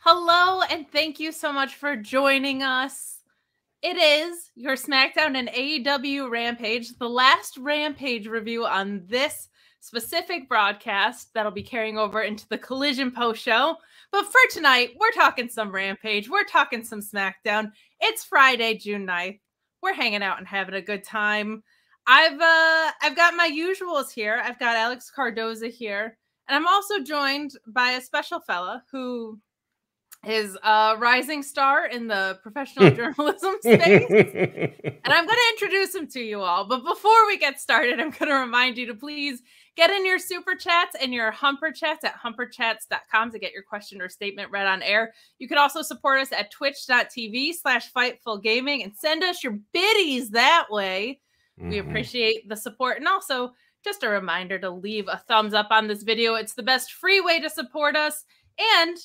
Hello, and thank you so much for joining us. It is your Smackdown and AEW Rampage, the last Rampage review on this specific broadcast that'll be carrying over into the Collision post show. But for tonight, we're talking some Rampage, we're talking some Smackdown. It's Friday, June 9th. We're hanging out and having a good time. I've got my usuals here. I've got Alex Cardoza here, and I'm also joined by a special fella who is a rising star in the professional journalism space. And I'm going to introduce him to you all. But before we get started, I'm going to remind you to please get in your super chats and your humper chats at humperchats.com to get your question or statement read on air. You can also support us at twitch.tv/FightfulGaming and send us your biddies that way. We appreciate the support. And also, just a reminder to leave a thumbs up on this video. It's the best free way to support us. And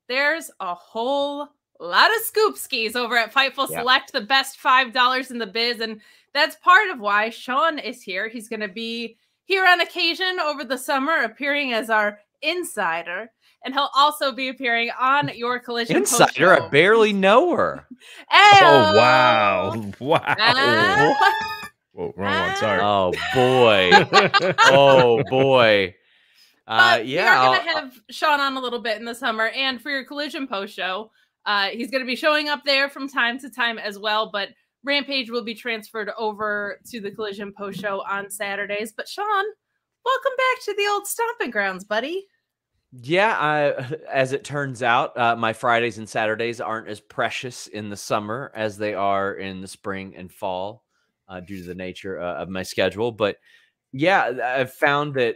there's a whole lot of scoop skis over at Fightful Select, the best $5 in the biz. And that's part of why Sean is here. He's going to be here on occasion over the summer, appearing as our insider. And he'll also be appearing on your Collision Insider? I barely know her. Oh, wow. Wow. Whoa, wrong one. Sorry. Oh, boy. Oh, boy. But we are going to have Sean on a little bit in the summer. And for your Collision post show, he's going to be showing up there from time to time as well. But Rampage will be transferred over to the Collision post show on Saturdays. But Sean, welcome back to the old stomping grounds, buddy. Yeah, as it turns out, my Fridays and Saturdays aren't as precious in the summer as they are in the spring and fall due to the nature of my schedule. But yeah, I've found that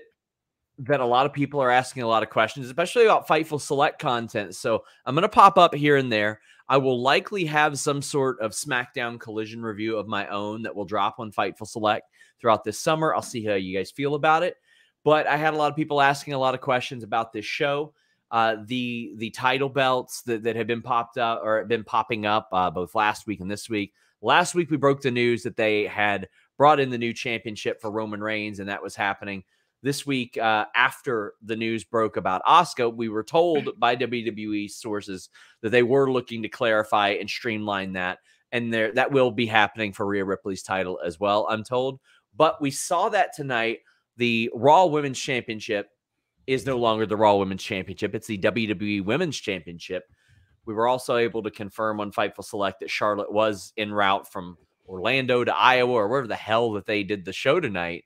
a lot of people are asking a lot of questions, especially about Fightful Select content. So I'm going to pop up here and there. I will likely have some sort of Smackdown Collision review of my own that will drop on Fightful Select throughout this summer. I'll see how you guys feel about it. But I had a lot of people asking a lot of questions about this show. The title belts that have been popped up or been popping up both last week and this week. Last week, we broke the news that they had brought in the new championship for Roman Reigns, and that was happening. This week, after the news broke about Asuka, we were told by WWE sources that they were looking to clarify and streamline that. And that will be happening for Rhea Ripley's title as well, I'm told. But we saw that tonight. The Raw Women's Championship is no longer the Raw Women's Championship. It's the WWE Women's Championship. We were also able to confirm on Fightful Select that Charlotte was en route from Orlando to Iowa or wherever the hell that they did the show tonight.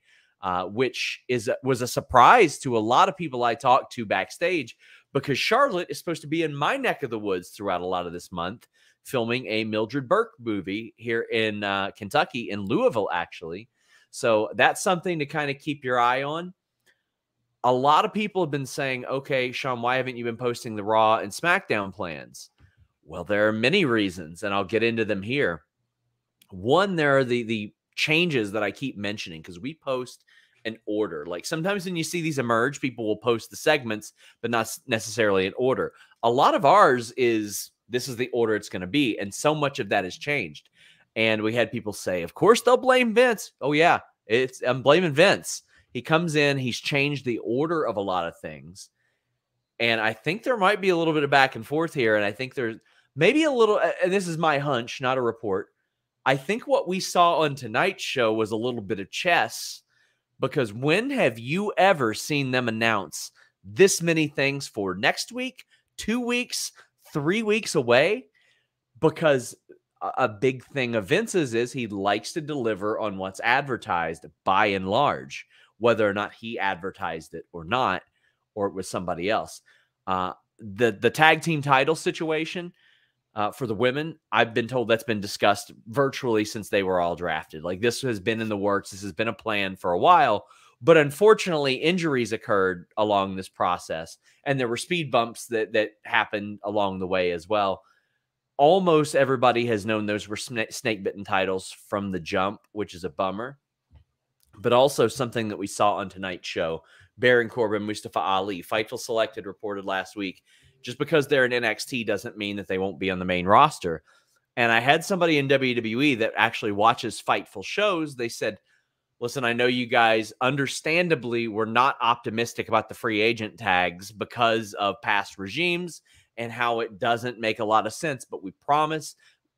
Which was a surprise to a lot of people I talked to backstage, because Charlotte is supposed to be in my neck of the woods throughout a lot of this month, filming a Mildred Burke movie here in Kentucky, in Louisville, actually. So that's something to kind of keep your eye on. A lot of people have been saying, okay, Sean, why haven't you been posting the Raw and SmackDown plans? Well, there are many reasons, and I'll get into them here. One, there are the changes that I keep mentioning, because we post an order. Like sometimes when you see these emerge, people will post the segments, but not necessarily in order. A lot of ours is, this is the order it's going to be. And so much of that has changed. And we had people say, of course they'll blame Vince. Oh yeah, I'm blaming Vince. He comes in, he's changed the order of a lot of things. And I think there might be a little bit of back and forth here. And I think there's maybe a little, and this is my hunch, not a report. I think what we saw on tonight's show was a little bit of chess, because when have you ever seen them announce this many things for next week, 2 weeks, 3 weeks away? Because a big thing of Vince's is he likes to deliver on what's advertised by and large, whether or not he advertised it or not, or it was somebody else. The tag team title situation, for the women, I've been told that's been discussed virtually since they were all drafted. Like, this has been in the works. This has been a plan for a while. But unfortunately, injuries occurred along this process. And there were speed bumps that happened along the way as well. Almost everybody has known those were snake-bitten titles from the jump, which is a bummer. But also something that we saw on tonight's show, Baron Corbin, Mustafa Ali, Fightful Select had reported last week, just because they're in NXT doesn't mean that they won't be on the main roster. And I had somebody in WWE that actually watches Fightful shows. They said, listen, I know you guys understandably were not optimistic about the free agent tags because of past regimes and how it doesn't make a lot of sense. But we promise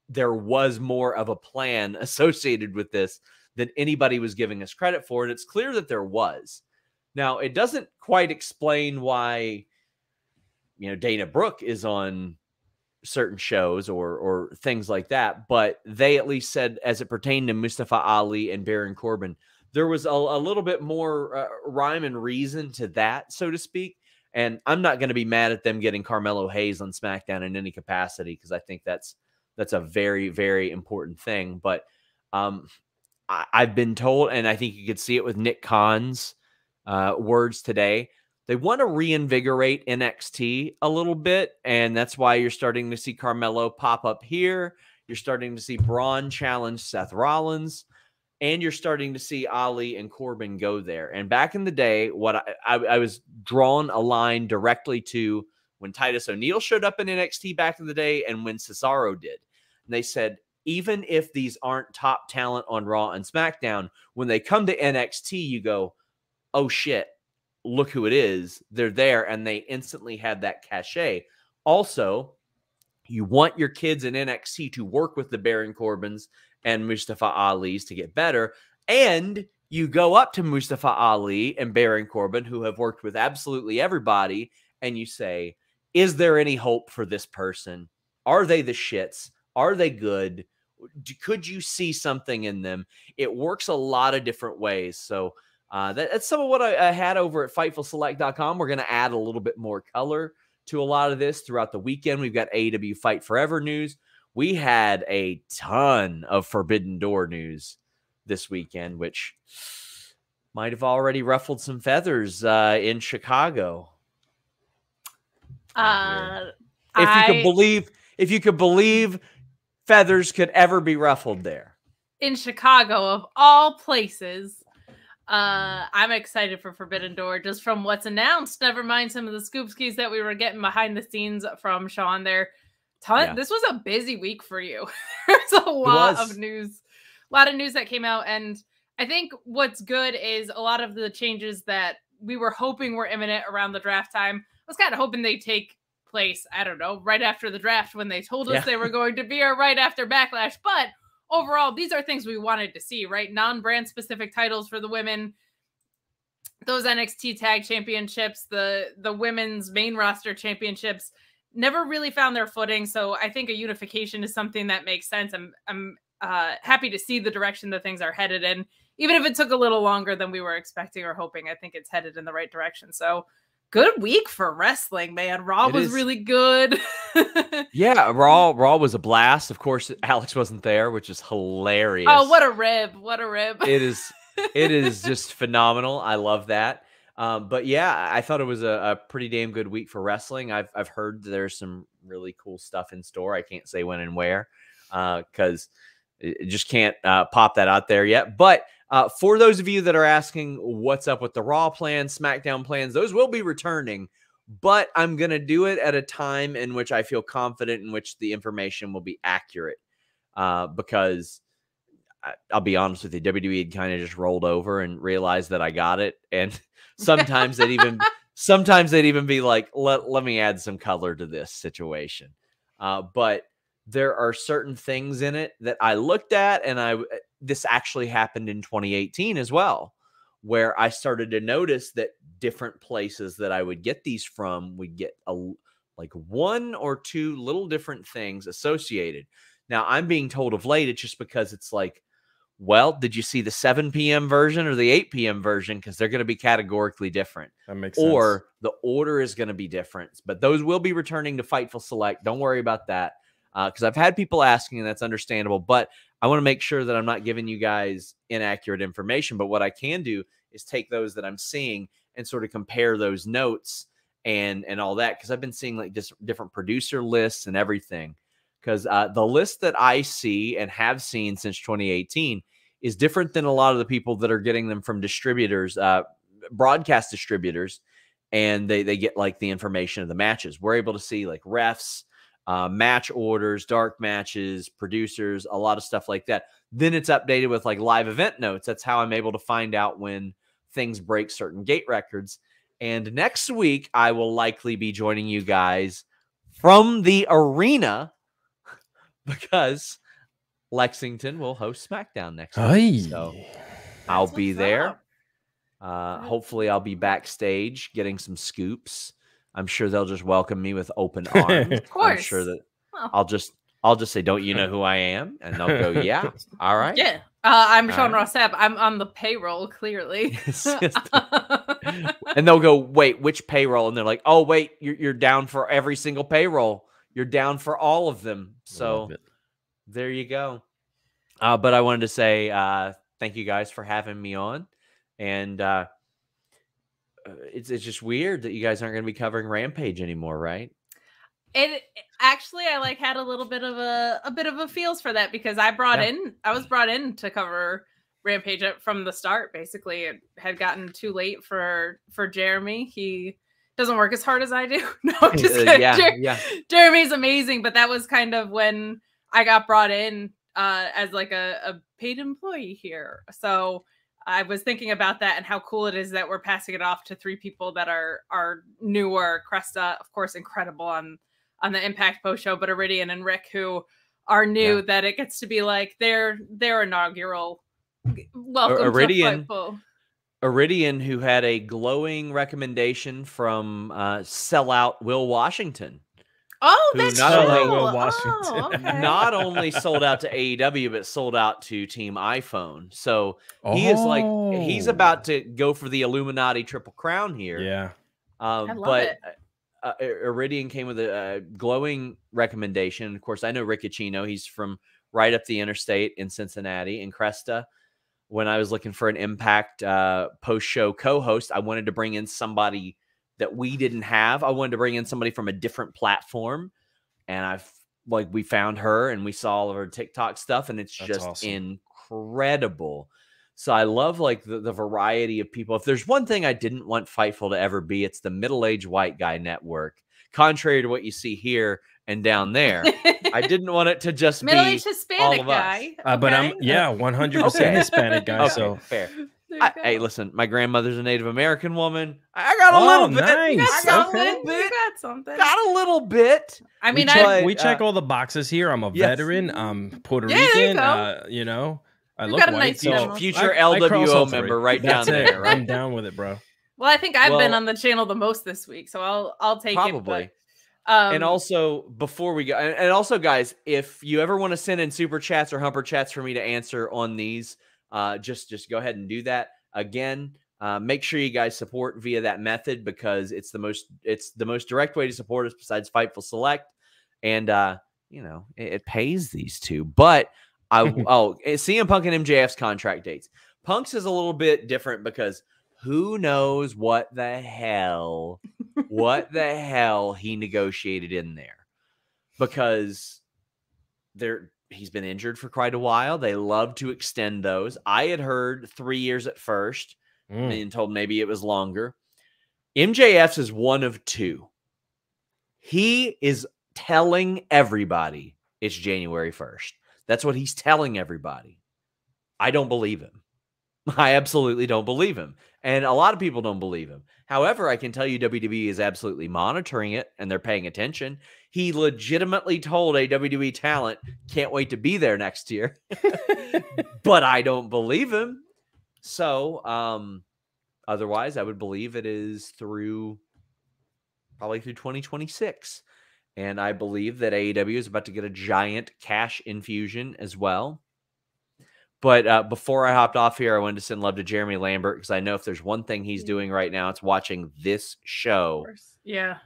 there was more of a plan associated with this than anybody was giving us credit for. And it's clear that there was. Now, it doesn't quite explain why, Dana Brooke is on certain shows or things like that, but they at least said, as it pertained to Mustafa Ali and Baron Corbin, there was a little bit more rhyme and reason to that, so to speak. And I'm not going to be mad at them getting Carmelo Hayes on SmackDown in any capacity, because I think that's a very, very important thing. But I've been told, and I think you could see it with Nick Khan's words today, they want to reinvigorate NXT a little bit, and that's why you're starting to see Carmelo pop up here. You're starting to see Braun challenge Seth Rollins, and you're starting to see Ali and Corbin go there. And back in the day, what I was drawn a line directly to when Titus O'Neil showed up in NXT back in the day and when Cesaro did. And they said, even if these aren't top talent on Raw and SmackDown, when they come to NXT, you go, oh shit, look who it is. They're there, and they instantly had that cachet. Also, you want your kids in NXT to work with the Baron Corbins and Mustafa Ali's to get better, and you go up to Mustafa Ali and Baron Corbin, who have worked with absolutely everybody, and you say, is there any hope for this person? Are they the shits? Are they good? Could you see something in them? It works a lot of different ways. So that's some of what I had over at FightfulSelect.com. We're going to add a little bit more color to a lot of this throughout the weekend. We've got AEW Fight Forever news. We had a ton of Forbidden Door news this weekend, which might have already ruffled some feathers in Chicago. If you could believe feathers could ever be ruffled there. In Chicago, of all places. I'm excited for Forbidden Door just from what's announced. Never mind some of the scoopskis that we were getting behind the scenes from Sean there. This was a busy week for you. There's a lot of news that came out. And I think what's good is a lot of the changes that we were hoping were imminent around the draft time. I was kind of hoping they'd take place, I don't know, right after the draft when they told us they were going to be, or right after Backlash. But overall, these are things we wanted to see, right? Non-brand specific titles for the women, those NXT tag championships, the women's main roster championships never really found their footing. So I think a unification is something that makes sense. I'm happy to see the direction that things are headed in. Even if it took a little longer than we were expecting or hoping, I think it's headed in the right direction. So good week for wrestling, man. Raw was really good. Yeah, Raw was a blast. Of course, Alex wasn't there, which is hilarious. Oh, what a rib. What a rib. It is just phenomenal. I love that. But yeah, I thought it was a pretty damn good week for wrestling. I've heard there's some really cool stuff in store. I can't say when and where because it just can't pop that out there yet. But for those of you that are asking what's up with the Raw plans, SmackDown plans, those will be returning. But I'm going to do it at a time in which I feel confident in which the information will be accurate because I'll be honest with you, WWE had kind of just rolled over and realized that I got it. And sometimes they'd even be like, let me add some color to this situation. But there are certain things in it that I looked at, and this actually happened in 2018 as well, where I started to notice that different places that I would get these from would get like one or two little different things associated. Now I'm being told of late, it's just because it's like, well, did you see the 7 p.m. version or the 8 p.m. version? Because they're going to be categorically different. That makes sense. Or the order is going to be different. But those will be returning to Fightful Select. Don't worry about that. Because I've had people asking, and that's understandable. But I want to make sure that I'm not giving you guys inaccurate information. But what I can do is take those that I'm seeing and sort of compare those notes and all that. Because I've been seeing like just different producer lists and everything. Because the list that I see and have seen since 2018 is different than a lot of the people that are getting them from distributors, broadcast distributors, and they get like the information of the matches. We're able to see like refs, match orders, dark matches, producers, a lot of stuff like that. Then it's updated with like live event notes. That's how I'm able to find out when things break certain gate records. And next week, I will likely be joining you guys from the arena because Lexington will host SmackDown next week. So I'll be there. Hopefully I'll be backstage getting some scoops. I'm sure they'll just welcome me with open arms. Of course. I'm sure that I'll just say, "Don't you know who I am?" And they'll go, "Yeah, all right." Yeah. I'm Sean Ross Sapp. I'm on the payroll, clearly. And they'll go, "Wait, which payroll?" And they're like, "Oh, wait, you're down for every single payroll. You're down for all of them." So there you go. But I wanted to say thank you guys for having me on. And it's just weird that you guys aren't going to be covering Rampage anymore, right? It actually, I had a little bit of a feels for that because I was brought in to cover Rampage from the start. Basically, it had gotten too late for Jeremy. He doesn't work as hard as I do. No, I'm just kidding. Jeremy's amazing, but that was kind of when I got brought in as like a paid employee here. So I was thinking about that and how cool it is that we're passing it off to 3 people that are newer. Cresta, of course, incredible on the Impact post show, but Iridian and Rick, who are new, that it gets to be like their inaugural welcome Iridian, to Fightful. Iridian, who had a glowing recommendation from sellout Will Washington. Oh, that's true. Will Washington. Oh, okay. Not only sold out to AEW, but sold out to Team iPhone. So he is like, he's about to go for the Illuminati Triple Crown here. Yeah. I love it. Iridian came with a glowing recommendation. Of course, I know Riccicino. He's from right up the interstate in Cincinnati. And Cresta, when I was looking for an Impact post-show co-host, I wanted to bring in somebody that we didn't have. I wanted to bring in somebody from a different platform. And we found her and we saw all of her TikTok stuff. And it's just awesome. Incredible. So I love the variety of people. If there's one thing I didn't want Fightful to ever be, it's the middle-aged white guy network. Contrary to what you see here and down there, I didn't want it to just be middle-aged Hispanic all of guy. us. But I'm 100% Hispanic guy. Okay, so fair. Hey, listen, my grandmother's a Native American woman. I got a little bit. Nice. You got something. Got a little bit. I mean, we check all the boxes here. I'm a veteran. I'm Puerto Rican. I look got a white. nice future LWO member right down there. Right? I'm down with it, bro. Well, I think I've been on the channel the most this week, so I'll take it. But, and also, before we go, and also, guys, if you ever want to send in super chats or humper chats for me to answer on these, just go ahead and do that. Again, make sure you guys support via that method because it's the most direct way to support us besides Fightful Select, and it pays these two. But CM Punk and MJF's contract dates. Punk's is a little bit different because who knows what the hell he negotiated in there, because he's been injured for quite a while. They love to extend those. I had heard 3 years at first and told maybe it was longer. MJF's is one of 2. He is telling everybody it's January 1st. That's what he's telling everybody. I don't believe him. I absolutely don't believe him. And a lot of people don't believe him. However, I can tell you WWE is absolutely monitoring it and they're paying attention. He legitimately told a WWE talent, can't wait to be there next year. But I don't believe him. So, otherwise, I would believe it is probably through 2026. And I believe that AEW is about to get a giant cash infusion as well. But before I hopped off here, I wanted to send love to Jeremy Lambert because I know if there's one thing he's doing right now, it's watching this show. Yeah.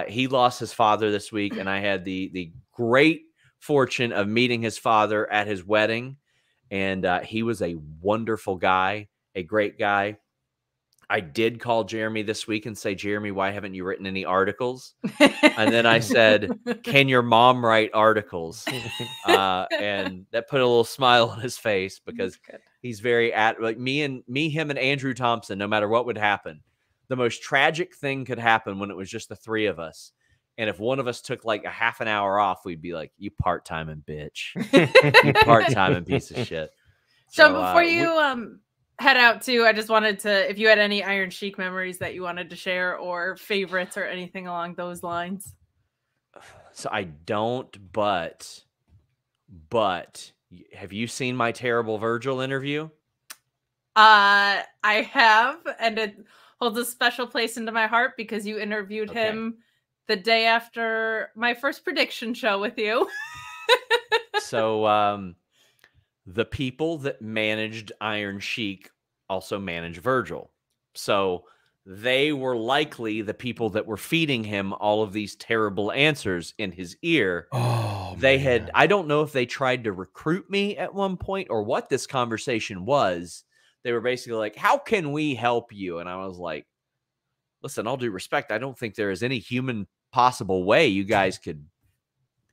He lost his father this week, and I had the great fortune of meeting his father at his wedding. And he was a wonderful guy, a great guy. I did call Jeremy this week and say, Jeremy, why haven't you written any articles? And then I said, can your mom write articles? And that put a little smile on his face because he's very like him and Andrew Thompson, no matter what would happen. The most tragic thing could happen when it was just the 3 of us. And if one of us took like a half an hour off, we'd be like, you part-timing bitch. You part-timing piece of shit. So before you head out too, I just wanted to, if you had any Iron Sheik memories that you wanted to share or favorites or anything along those lines. So I don't, but have you seen my terrible Virgil interview? I have, and it holds a special place into my heart because you interviewed him the day after my first prediction show with you. So the people that managed Iron Sheik also manage Virgil. So they were likely the people that were feeding him all of these terrible answers in his ear. Oh, I don't know if they tried to recruit me at one point or what this conversation was. They were basically like, how can we help you? And I was like, listen, all due respect, I don't think there is any human possible way you guys could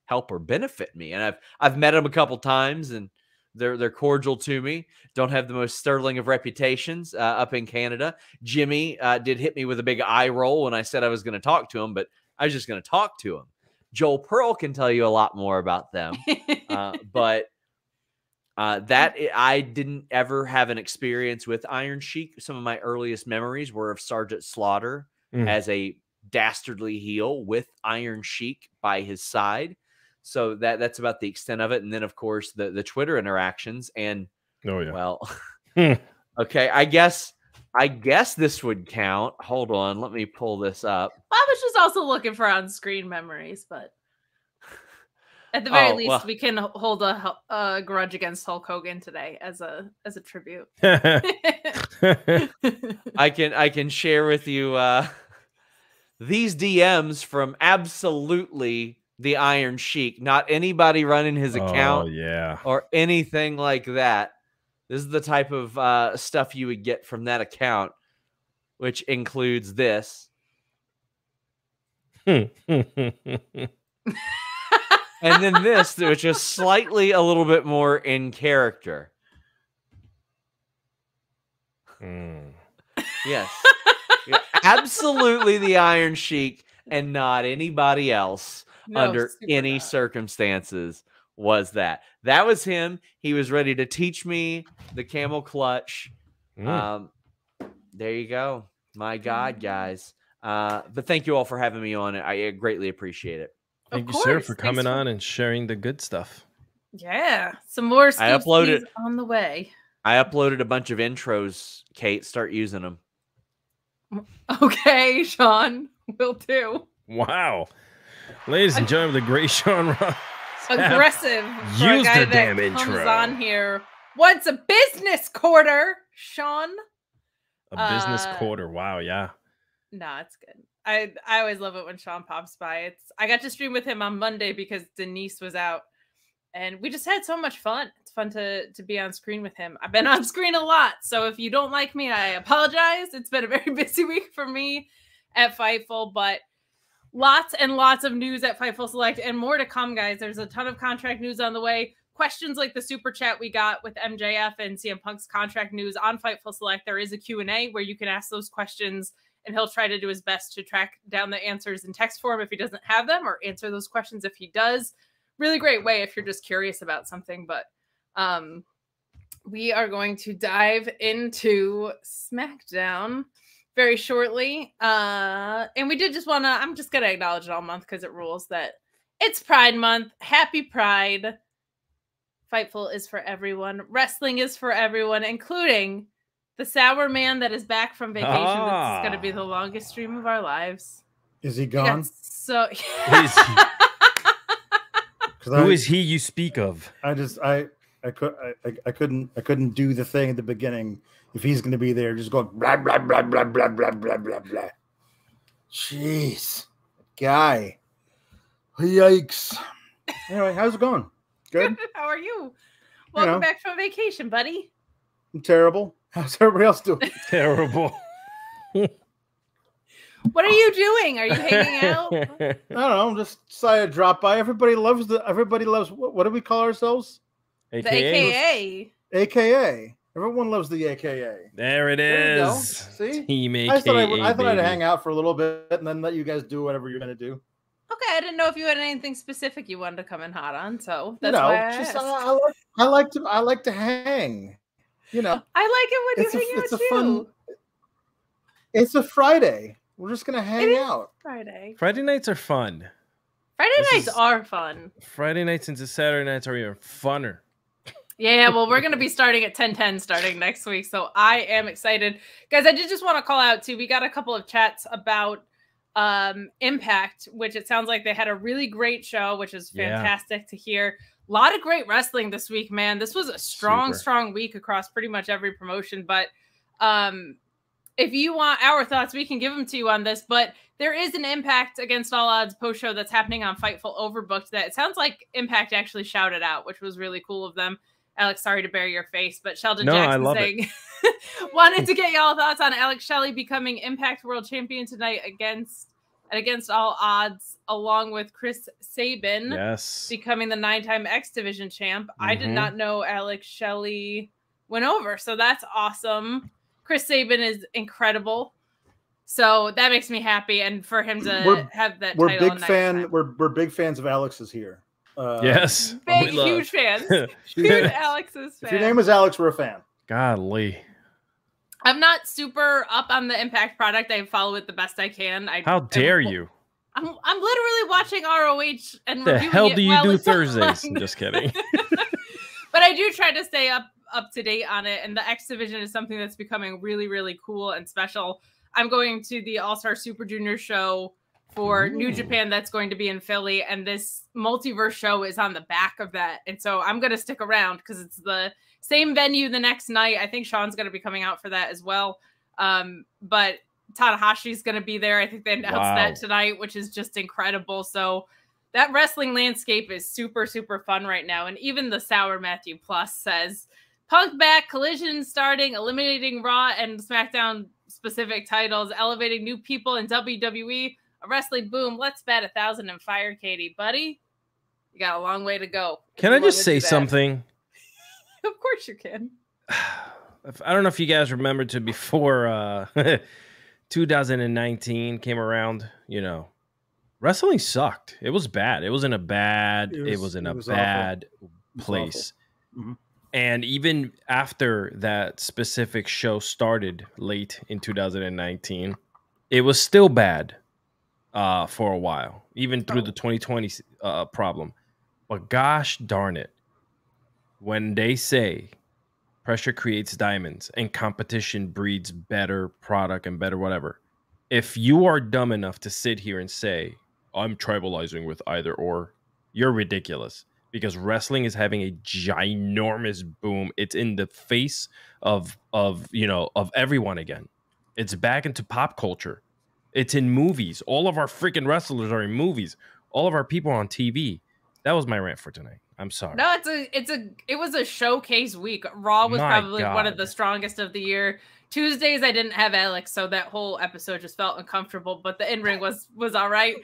help or benefit me. And I've met them a couple times, and they're cordial to me. Don't have the most sterling of reputations up in Canada. Jimmy did hit me with a big eye roll when I said I was going to talk to him, but I was just going to talk to him. Joel Pearl can tell you a lot more about them, but I didn't ever have an experience with Iron Sheik. Some of my earliest memories were of Sergeant Slaughter as a dastardly heel with Iron Sheik by his side. So that's about the extent of it. And then, of course, the Twitter interactions. And, well, okay, I guess this would count. Hold on. Let me pull this up. I was just also looking for on-screen memories, but at the very least, we can hold a grudge against Hulk Hogan today as a tribute. I can share with you these DMs from absolutely the Iron Sheik, not anybody running his account or anything like that. This is the type of stuff you would get from that account, which includes this. And then this, which is slightly a little bit more in character. Yes. Yeah, absolutely the Iron Sheik and not anybody else under any circumstances was that. That was him. He was ready to teach me the camel clutch. There you go. My God, guys. But thank you all for having me on. I greatly appreciate it. Thank you, sir, for coming on and sharing the good stuff. Yeah. Some more stuff on the way. I uploaded a bunch of intros, Kate. Start using them. Okay, Sean. Will do. Wow. Ladies and gentlemen, the great Sean Ross. Aggressive. Use the damn intro. Comes on here. What's a business quarter, Sean? A business quarter. Wow, yeah. Nah, it's good. I always love it when Sean pops by. I got to stream with him on Monday because Denise was out, and we just had so much fun. It's fun to be on screen with him. I've been on screen a lot, so if you don't like me, I apologize. It's been a very busy week for me at Fightful, but lots and lots of news at Fightful Select and more to come, guys. There's a ton of contract news on the way. Questions like the super chat we got with MJF and CM Punk's contract news on Fightful Select. There is a Q&A where you can ask those questions, and he'll try to do his best to track down the answers in text form if he doesn't have them, or answer those questions if he does. Really great way if you're just curious about something. But we are going to dive into SmackDown very shortly. And we did just want to, I'm just going to acknowledge it all month because it rules that it's Pride Month. Happy Pride. Fightful is for everyone. Wrestling is for everyone, including the sour man that is back from vacation. This is going to be the longest stream of our lives. Is he gone? So who is he you speak of? I couldn't do the thing at the beginning. If he's going to be there, just going blah blah blah blah blah blah blah blah blah. Jeez, guy. Yikes. Anyway, how's it going? Good. How are you? Welcome back from vacation, buddy. I'm terrible. How's everybody else doing? Terrible. What are you doing? Are you hanging out? I don't know. I'm just decided to drop by. Everybody loves what do we call ourselves? AKA. The AKA. Everyone loves the AKA. There it is. See? Team AKA. I thought I'd hang out for a little bit and then let you guys do whatever you're gonna do. Okay, I didn't know if you had anything specific you wanted to come in hot on, so that's why I asked. I like to hang. You know, I like it when you hang out too. It's a Friday. We're just gonna hang out. Friday. Friday nights are fun. Friday nights are fun. Friday nights into Saturday nights are even funner. Yeah, well, we're going to be starting at 10:10 starting next week, so I am excited. Guys, I did just want to call out, too. We got a couple of chats about Impact, which it sounds like they had a really great show, which is fantastic to hear. A lot of great wrestling this week, man. This was a strong week across pretty much every promotion, but if you want our thoughts, we can give them to you on this, but there is an Impact Against All Odds post-show that's happening on Fightful Overbooked that it sounds like Impact actually shouted out, which was really cool of them. Alex, sorry to bury your face, but Sheldon Jackson saying wanted to get y'all thoughts on Alex Shelley becoming Impact World Champion tonight against all odds, along with Chris Sabin becoming the 9-time X Division champ. I did not know Alex Shelley went over, so that's awesome. Chris Sabin is incredible, so that makes me happy, and for him to have that title. We're big fans of Alex's here. Yes. Huge fans. Huge Alex's fans. If your name is Alex, we're a fan. Golly. I'm not super up on the Impact product. I follow it the best I can. How dare you? I'm literally watching ROH and the hell do you do Thursdays? I'm just kidding. But I do try to stay up to date on it, and the X Division is something that's becoming really, really cool and special. I'm going to the All-Star Super Junior show for New Japan that's going to be in Philly, and this multiverse show is on the back of that. And so I'm going to stick around because it's the same venue the next night. I think Sean's going to be coming out for that as well. But Tanahashi's going to be there. I think they announced that tonight, which is just incredible. So that wrestling landscape is super, super fun right now. And even the Sour Matthew Plus says, Punk back, Collision starting, eliminating Raw and SmackDown specific titles, elevating new people in WWE. A wrestling boom. Let's bat 1,000 and fire Katie. Buddy, you got a long way to go. Can I just say something? Of course you can. I don't know if you guys remember to before 2019 came around, you know, wrestling sucked. It was bad. It was in a bad place. And even after that specific show started late in 2019, it was still bad. For a while, even through the 2020 problem. But gosh darn it, when they say pressure creates diamonds and competition breeds better product and better whatever, if you are dumb enough to sit here and say, I'm tribalizing with either or, you're ridiculous. Because wrestling is having a ginormous boom. It's in the face of everyone again. It's back into pop culture. It's in movies. All of our freaking wrestlers are in movies. All of our people are on TV. That was my rant for tonight. I'm sorry. No, it was a showcase week. Raw was probably one of the strongest of the year. Tuesdays I didn't have Alex, so that whole episode just felt uncomfortable, but the in-ring was all right.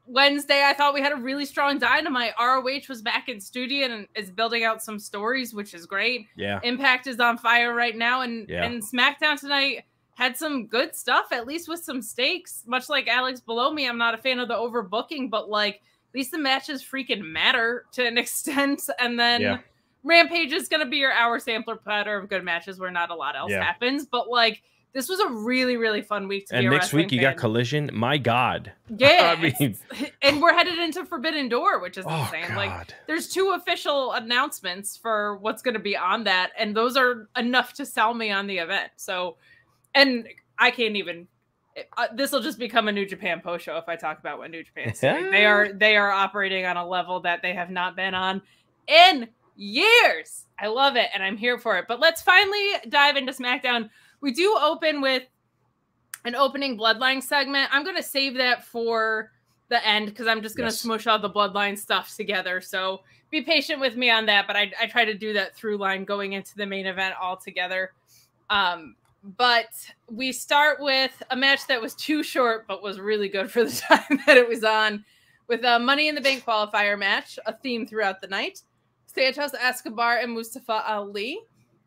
Wednesday I thought we had a really strong Dynamite. ROH was back in studio and is building out some stories, which is great. Yeah. Impact is on fire right now, and SmackDown tonight had some good stuff, at least with some stakes. Much like Alex below me, I'm not a fan of the overbooking, but like at least the matches freaking matter to an extent. And then Rampage is going to be your hour sampler platter of good matches where not a lot else happens. But like this was a really, really fun week to be a next week you fan. got Collision. My God. Yeah. And we're headed into Forbidden Door, which is insane. God. Like there's 2 official announcements for what's going to be on that. And those are enough to sell me on the event. So, and I can't even, this will just become a New Japan post show if I talk about what New Japan's doing. They are operating on a level that they have not been on in years. I love it, and I'm here for it. But let's finally dive into SmackDown. We do open with an opening Bloodline segment. I'm going to save that for the end because I'm just going to smush all the Bloodline stuff together. So be patient with me on that, but I try to do that through line going into the main event all together. But we start with a match that was too short, but was really good for the time that it was on, with a Money in the Bank qualifier match, a theme throughout the night. Santos, Escobar, and Mustafa Ali.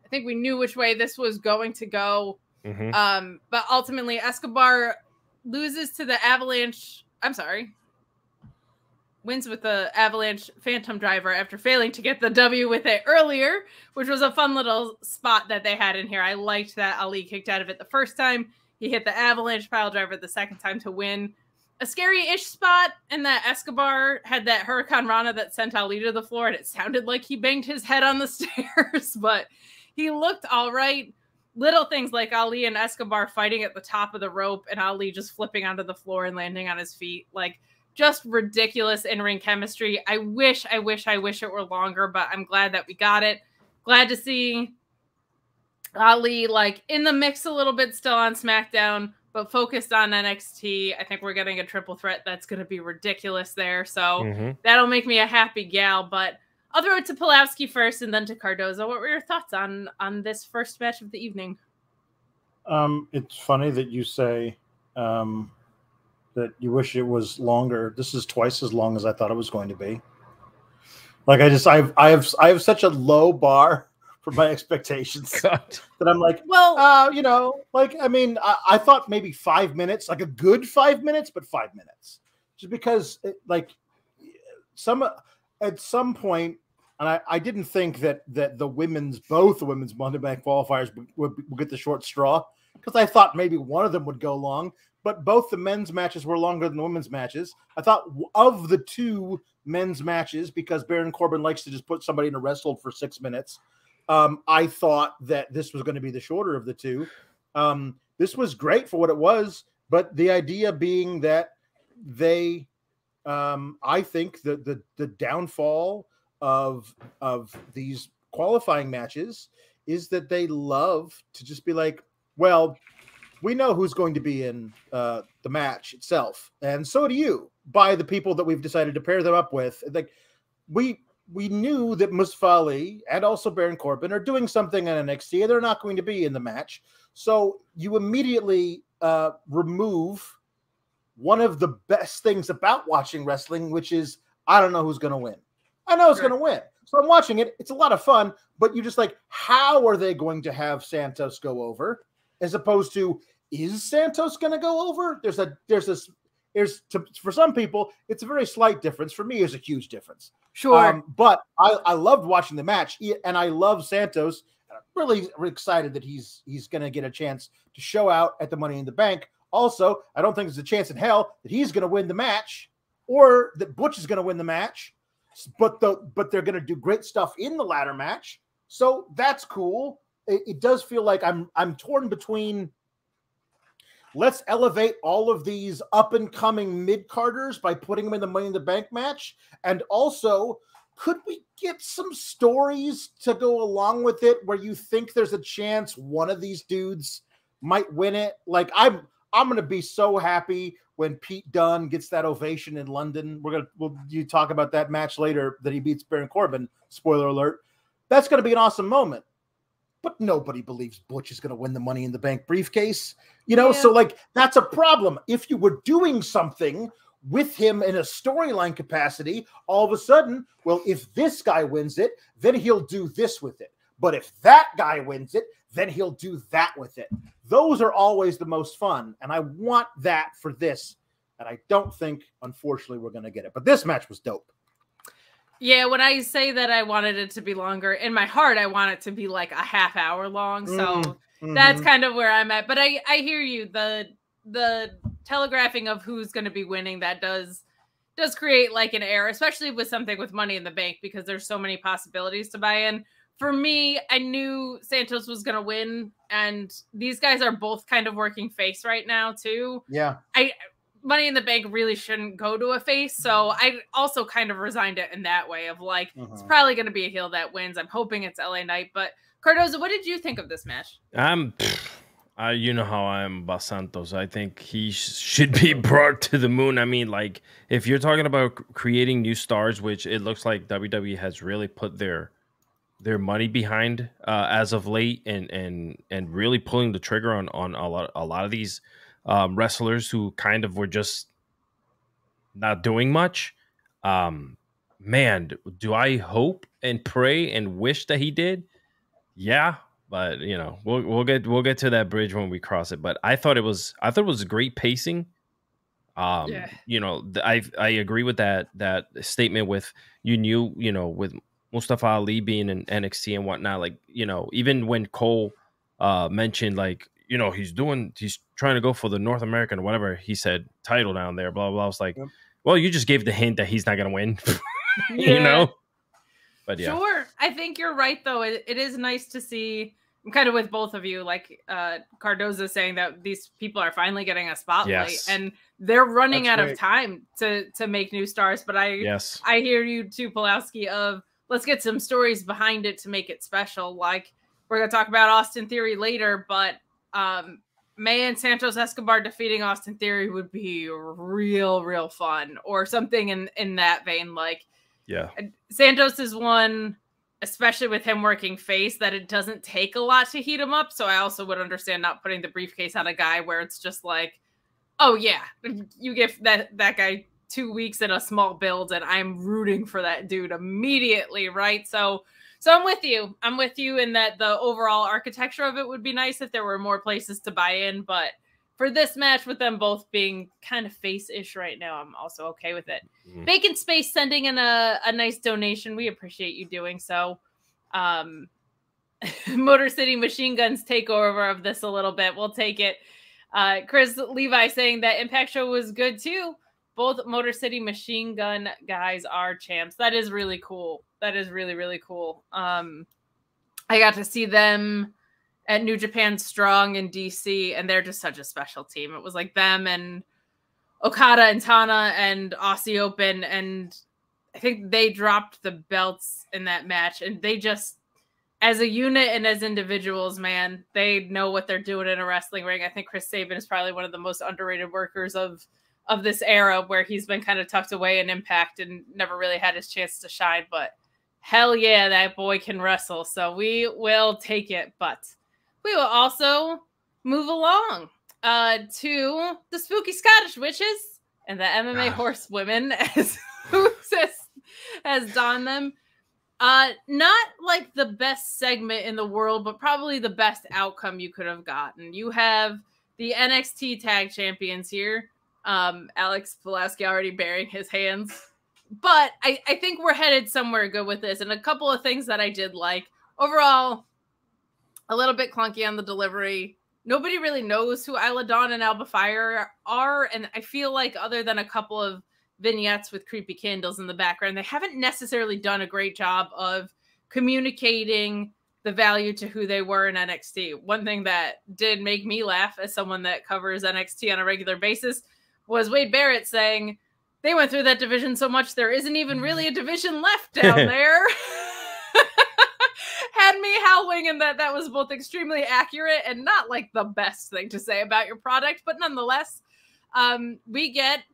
I think we knew which way this was going to go. But ultimately, Escobar loses to the Avalanche. Wins with the Avalanche Phantom Driver after failing to get the W with it earlier, which was a fun little spot that they had in here. I liked that Ali kicked out of it the first time. He hit the Avalanche Pile Driver the second time to win. a scary-ish spot in that Escobar had that Hurricane Rana that sent Ali to the floor, and it sounded like he banged his head on the stairs, but he looked all right. Little things like Ali and Escobar fighting at the top of the rope and Ali just flipping onto the floor and landing on his feet. Like, just ridiculous in-ring chemistry. I wish it were longer, but I'm glad that we got it. Glad to see Ali, like, in the mix a little bit still on SmackDown, but focused on NXT. I think we're getting a triple threat that's going to be ridiculous there. So that'll make me a happy gal, but I'll throw it to Pulowski first and then to Cardozo. What were your thoughts on this first match of the evening? It's funny that you say that you wish it was longer. This is twice as long as I thought it was going to be. Like, I have such a low bar for my expectations that I'm like, well, you know, like, I mean, I thought maybe 5 minutes, like a good 5 minutes, but 5 minutes, just because at some point, and I didn't think that both the women's Monday Night qualifiers would get the short straw, because I thought maybe one of them would go long, but both the men's matches were longer than the women's matches. I thought of the two men's matches, because Baron Corbin likes to just put somebody in a wrestle for 6 minutes, I thought that this was going to be the shorter of the two. This was great for what it was, but the idea being that they, I think the downfall of these qualifying matches is that they love to just be like, well, we know who's going to be in the match itself, and so do you, by the people that we've decided to pair them up with. Like, we knew that Mustafa Ali and also Baron Corbin are doing something in NXT, and they're not going to be in the match. So you immediately remove one of the best things about watching wrestling, which is, I don't know who's going to win. I know it's going to win. So I'm watching it. It's a lot of fun, but you're just like, how are they going to have Santos go over? As opposed to, is Santos going to go over? For some people, it's a very slight difference. For me, it's a huge difference. Sure. But I loved watching the match, and I love Santos. I'm really excited that he's going to get a chance to show out at the Money in the Bank. Also, I don't think there's a chance in hell that he's going to win the match or that Butch is going to win the match. But they're going to do great stuff in the ladder match. So that's cool. It does feel like I'm torn between, let's elevate all of these up-and-coming mid-carders by putting them in the Money in the Bank match. And also, could we get some stories to go along with it where you think there's a chance one of these dudes might win it? Like, I'm going to be so happy when Pete Dunne gets that ovation in London. We'll talk about that match later, that he beats Baron Corbin. Spoiler alert. That's going to be an awesome moment. But nobody believes Butch is going to win the Money in the Bank briefcase. You know, so like, that's a problem. If you were doing something with him in a storyline capacity, all of a sudden, well, if this guy wins it, then he'll do this with it. But if that guy wins it, then he'll do that with it. Those are always the most fun. And I want that for this. And I don't think, unfortunately, we're going to get it. But this match was dope. Yeah, when I say that I wanted it to be longer, in my heart, I want it to be like a half hour long. So that's kind of where I'm at. But I hear you. The telegraphing of who's going to be winning, that does create like an air, especially with something with Money in the Bank, because there's so many possibilities to buy in. For me, I knew Santos was going to win, and these guys are both kind of working face right now too. Yeah. Money in the Bank really shouldn't go to a face, so I also kind of resigned it in that way of like, it's probably going to be a heel that wins. I'm hoping it's LA Knight. But Cardozo, what did you think of this match? You know how I am about Santos. I think he should be brought to the moon. I mean, like, if you're talking about creating new stars, which it looks like WWE has really put their money behind as of late, and really pulling the trigger on a lot of these wrestlers who kind of were just not doing much. Man, do I hope and pray and wish that he did? Yeah, but you know, we'll get to that bridge when we cross it. But I thought it was great pacing. You know, I agree with that statement with with Mustafa Ali being in NXT and whatnot. Like, you know, even when Cole mentioned, like, you know, he's trying to go for the North American, whatever he said, title down there, blah, blah. I was like, well, you just gave the hint that he's not going to win, you know? But yeah. Sure. I think you're right, though. It is nice to see. I'm kind of with both of you, like Cardoza saying that these people are finally getting a spotlight and they're running out of time to make new stars. But I hear you too, Pulowski, of let's get some stories behind it to make it special. Like we're going to talk about Austin Theory later, but May and Santos Escobar defeating Austin Theory would be real fun, or something in that vein. Like, Santos is one, especially with him working face, that it doesn't take a lot to heat him up. So I also would understand not putting the briefcase on a guy where it's just like, oh yeah, you give that guy 2 weeks in a small build and I'm rooting for that dude immediately, right? So I'm with you. I'm with you in that the overall architecture of it would be nice if there were more places to buy in, but for this match, with them both being kind of face-ish right now, I'm also okay with it. Bacon Space sending in a nice donation. We appreciate you doing so. Motor City Machine Guns take over of this a little bit. We'll take it. Chris Levi saying that Impact Show was good too. Both Motor City Machine Gun guys are champs. That is really cool. That is really cool. I got to see them at New Japan Strong in DC, and they're just such a special team. It was like them and Okada and Tana and Aussie Open, and I think they dropped the belts in that match, and they just, as a unit and as individuals, man, they know what they're doing in a wrestling ring. I think Chris Sabin is probably one of the most underrated workers of this era, where he's been kind of tucked away in Impact and never really had his chance to shine, but hell yeah, that boy can wrestle. So we will take it, but we will also move along to the Spooky Scottish Witches and the MMA Horsewomen, as has donned them. Not like the best segment in the world, but probably the best outcome you could have gotten. You have the NXT Tag Champions here. Alex Pulaski already bearing his hands. But I think we're headed somewhere good with this. And a couple of things that I did like. Overall, a little bit clunky on the delivery. Nobody really knows who Isla Dawn and Alba Fire are. And I feel like other than a couple of vignettes with creepy candles in the background, they haven't necessarily done a great job of communicating the value to who they were in NXT. One thing that did make me laugh as someone that covers NXT on a regular basis was Wade Barrett saying, they went through that division so much there isn't even really a division left down there. Had me howling, and that was both extremely accurate and not like the best thing to say about your product, but nonetheless, we get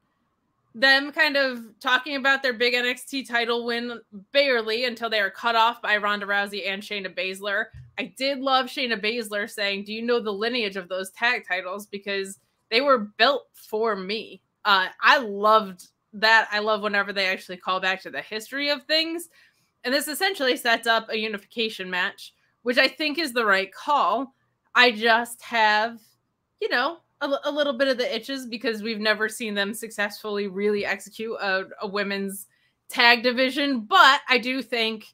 them kind of talking about their big NXT title win barely until they are cut off by Ronda Rousey and Shayna Baszler. I did love Shayna Baszler saying, do you know the lineage of those tag titles? Because they were built for me. I loved that. I love whenever they actually call back to the history of things. And this essentially sets up a unification match, which I think is the right call. I just have, you know, a little bit of the itches because we've never seen them successfully really execute a women's tag division. But I do think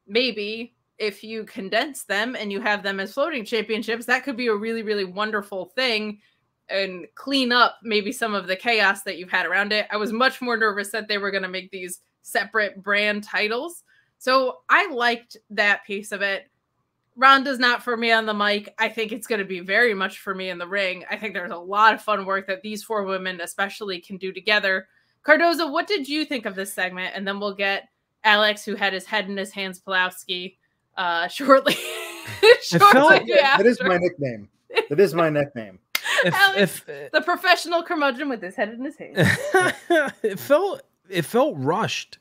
maybe if you condense them and you have them as floating championships, that could be a really wonderful thing and clean up maybe some of the chaos that you've had around it. I was much more nervous that they were going to make these separate brand titles. So I liked that piece of it. Ronda's not for me on the mic. I think it's going to be very much for me in the ring. I think there's a lot of fun work that these four women especially can do together. Cardoza, what did you think of this segment? And then we'll get Alex, who had his head in his hands, Pulowski, shortly. That is my nickname. That is my nickname. Alex, the professional curmudgeon with his head in his hands. It felt rushed.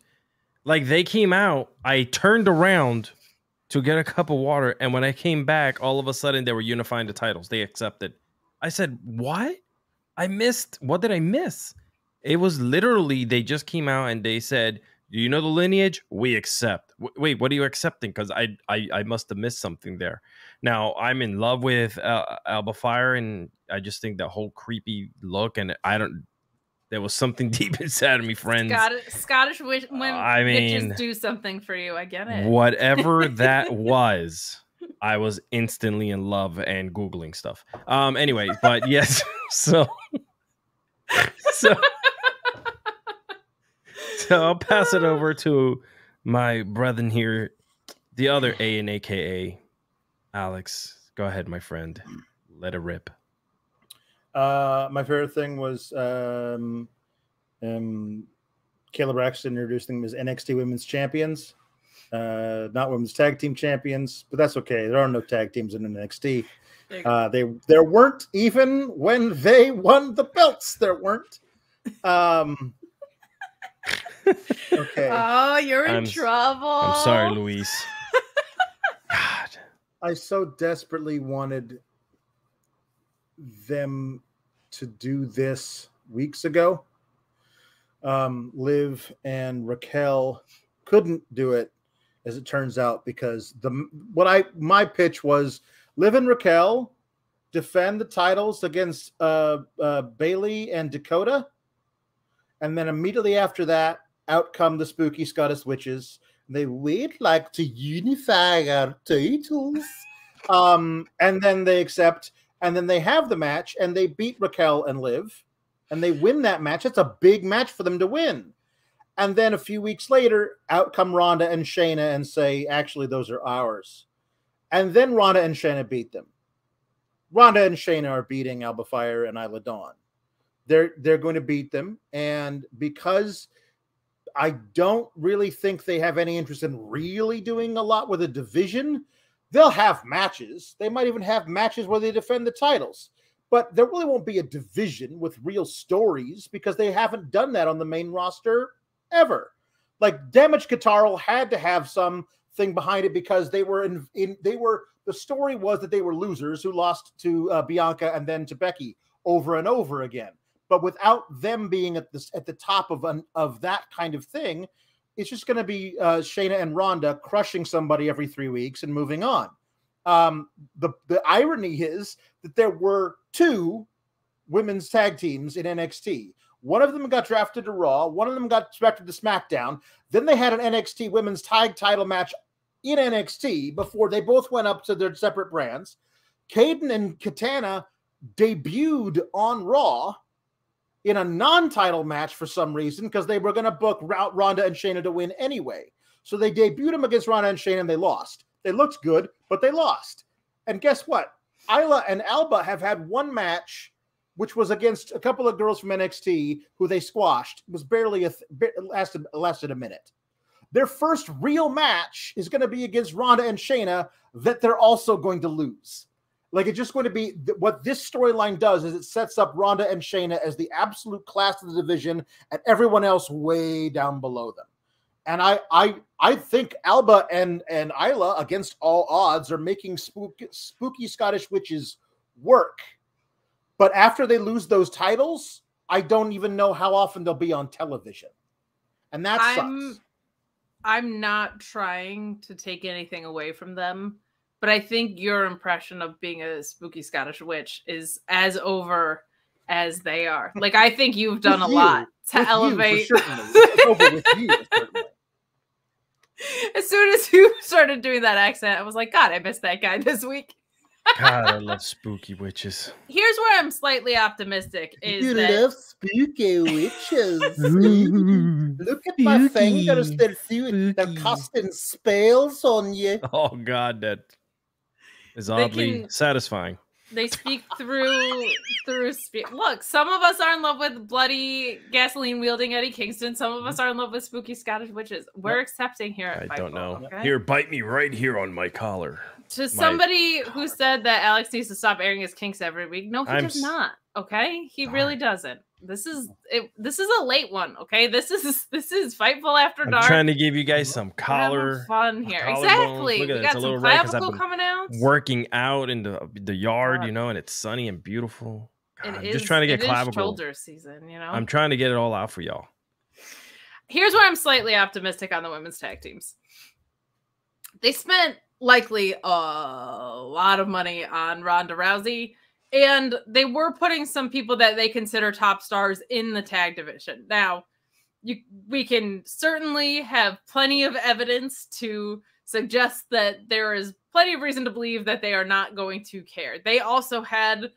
Like they came out, I turned around to get a cup of water, and when I came back, all of a sudden they were unifying the titles. They accepted. I said, what? What did I miss? It was literally, they just came out and they said, do you know the lineage? We accept. Wait, what are you accepting? Because I must have missed something there. Now, I'm in love with Alba Fire, and I just think that whole creepy look, and there was something deep inside of me, friends. Scottish witches do something for you. I get it. Whatever that was, I was instantly in love and Googling stuff. Anyway, but yes, so I'll pass it over to my brethren here, the other A and AKA Alex. Go ahead, my friend. Let it rip. My favorite thing was Kayla Braxton introducing them as NXT Women's Champions. Not women's tag team champions, but that's okay. There are no tag teams in NXT. There weren't even when they won the belts. There weren't. Okay. Oh, you're in trouble. I'm sorry, Luis. God. I so desperately wanted them to do this weeks ago. Liv and Raquel couldn't do it, as it turns out, because my pitch was Liv and Raquel defend the titles against Bayley and Dakota, and then immediately after that, out come the spooky Scottish witches. We'd like to unify our titles, and then they accept, and then they have the match, and they beat Raquel and Liv, and they win that match. It's a big match for them to win. And then a few weeks later, out come Ronda and Shayna and say, actually, those are ours. And then Ronda and Shayna beat them. Ronda and Shayna are beating Alba Fire and Isla Dawn. They're going to beat them. And because I don't really think they have any interest in really doing a lot with a division, they'll have matches. They might even have matches where they defend the titles. But there really won't be a division with real stories because they haven't done that on the main roster ever. Like Damage Katarl had to have something behind it because they were the story was that they were losers who lost to Bianca and then to Becky over and over again. But without them being at the top of that kind of thing, it's just going to be Shayna and Ronda crushing somebody every 3 weeks and moving on. The irony is that there were 2 women's tag teams in NXT. One of them got drafted to Raw. One of them got drafted to SmackDown. Then they had an NXT women's tag title match in NXT before they both went up to their separate brands. Kaden and Katana debuted on Raw in a non-title match for some reason because they were going to book Ronda and Shayna to win anyway. So they debuted them against Ronda and Shayna and they lost. They looked good, but they lost. And guess what? Isla and Alba have had one match, which was against a couple of girls from NXT who they squashed. It was barely lasted a minute. Their first real match is going to be against Ronda and Shayna that they're also going to lose. Like, it's just going to be what this storyline does is it sets up Ronda and Shayna as the absolute class of the division and everyone else way down below them. And I think Alba and Isla, against all odds, are making spooky Scottish witches work. But after they lose those titles, I don't even know how often they'll be on television. And that sucks. I'm not trying to take anything away from them, but I think your impression of being a spooky Scottish witch is as over as they are. Like, I think you've done a lot to elevate. It's over with you, certainly. As soon as you started doing that accent, I was like, God, I missed that guy this week. God, I love spooky witches. Here's where I'm slightly optimistic. You love spooky witches. Look at my fingers. They're casting spells on you. Oh, God, that is oddly satisfying. They speak through Look, some of us are in love with bloody gasoline wielding Eddie Kingston. Some of us are in love with spooky Scottish witches. We're accepting here at I don't know. Okay? Here, bite me right here on my collar. To somebody who said that Alex needs to stop airing his kinks every week, no, he does not. Okay, he really doesn't. This is a late one. Okay, this is Fightful After Dark. I'm trying to give you guys some collar fun here. Exactly. Look at we got some clavicle coming out. Working out in the yard, and it's sunny and beautiful. God, I'm just trying to get clavicle. Shoulder season, I'm trying to get it all out for y'all. Here's where I'm slightly optimistic on the women's tag teams. They spent likely a lot of money on Ronda Rousey, and they were putting some people that they consider top stars in the tag division. Now, we can certainly have plenty of evidence to suggests that there is plenty of reason to believe that they are not going to care. They also had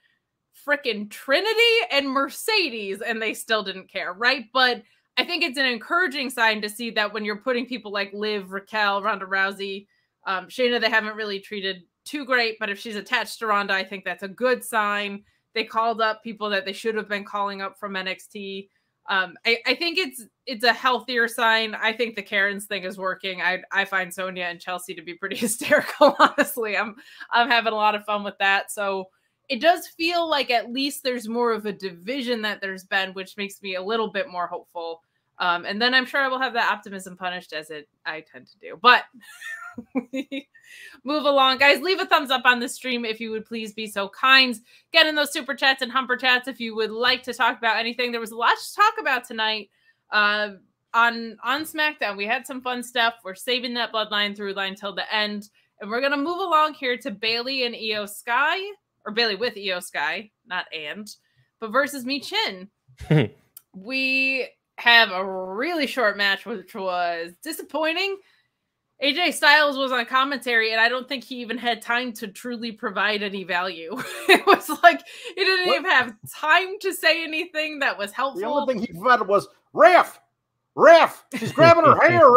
frickin' Trinity and Mercedes, and they still didn't care, right? But I think it's an encouraging sign to see that when you're putting people like Liv, Raquel, Ronda Rousey, Shayna, they haven't really treated too great, but if she's attached to Ronda, I think that's a good sign. They called up people that they should have been calling up from NXT. I think it's a healthier sign. I think the Karen's thing is working. I find Sonya and Chelsea to be pretty hysterical, honestly. I'm having a lot of fun with that. So it does feel like at least there's more of a division that there's been, which makes me a little bit more hopeful. And then I'm sure I will have that optimism punished, as I tend to do. But move along, guys. Leave a thumbs up on the stream if you would please be so kind. Get in those super chats and humper chats if you would like to talk about anything. There was a lot to talk about tonight on SmackDown. We had some fun stuff. We're saving that bloodline through line till the end, and we're gonna move along here to Bayley and Io Skye, or Bayley with Io Skye, not but versus Michin. We have a really short match, which was disappointing. AJ Styles was on commentary, and I don't think he even had time to truly provide any value. It was like he didn't even have time to say anything that was helpful. The only thing he provided was, ref, she's grabbing her hair,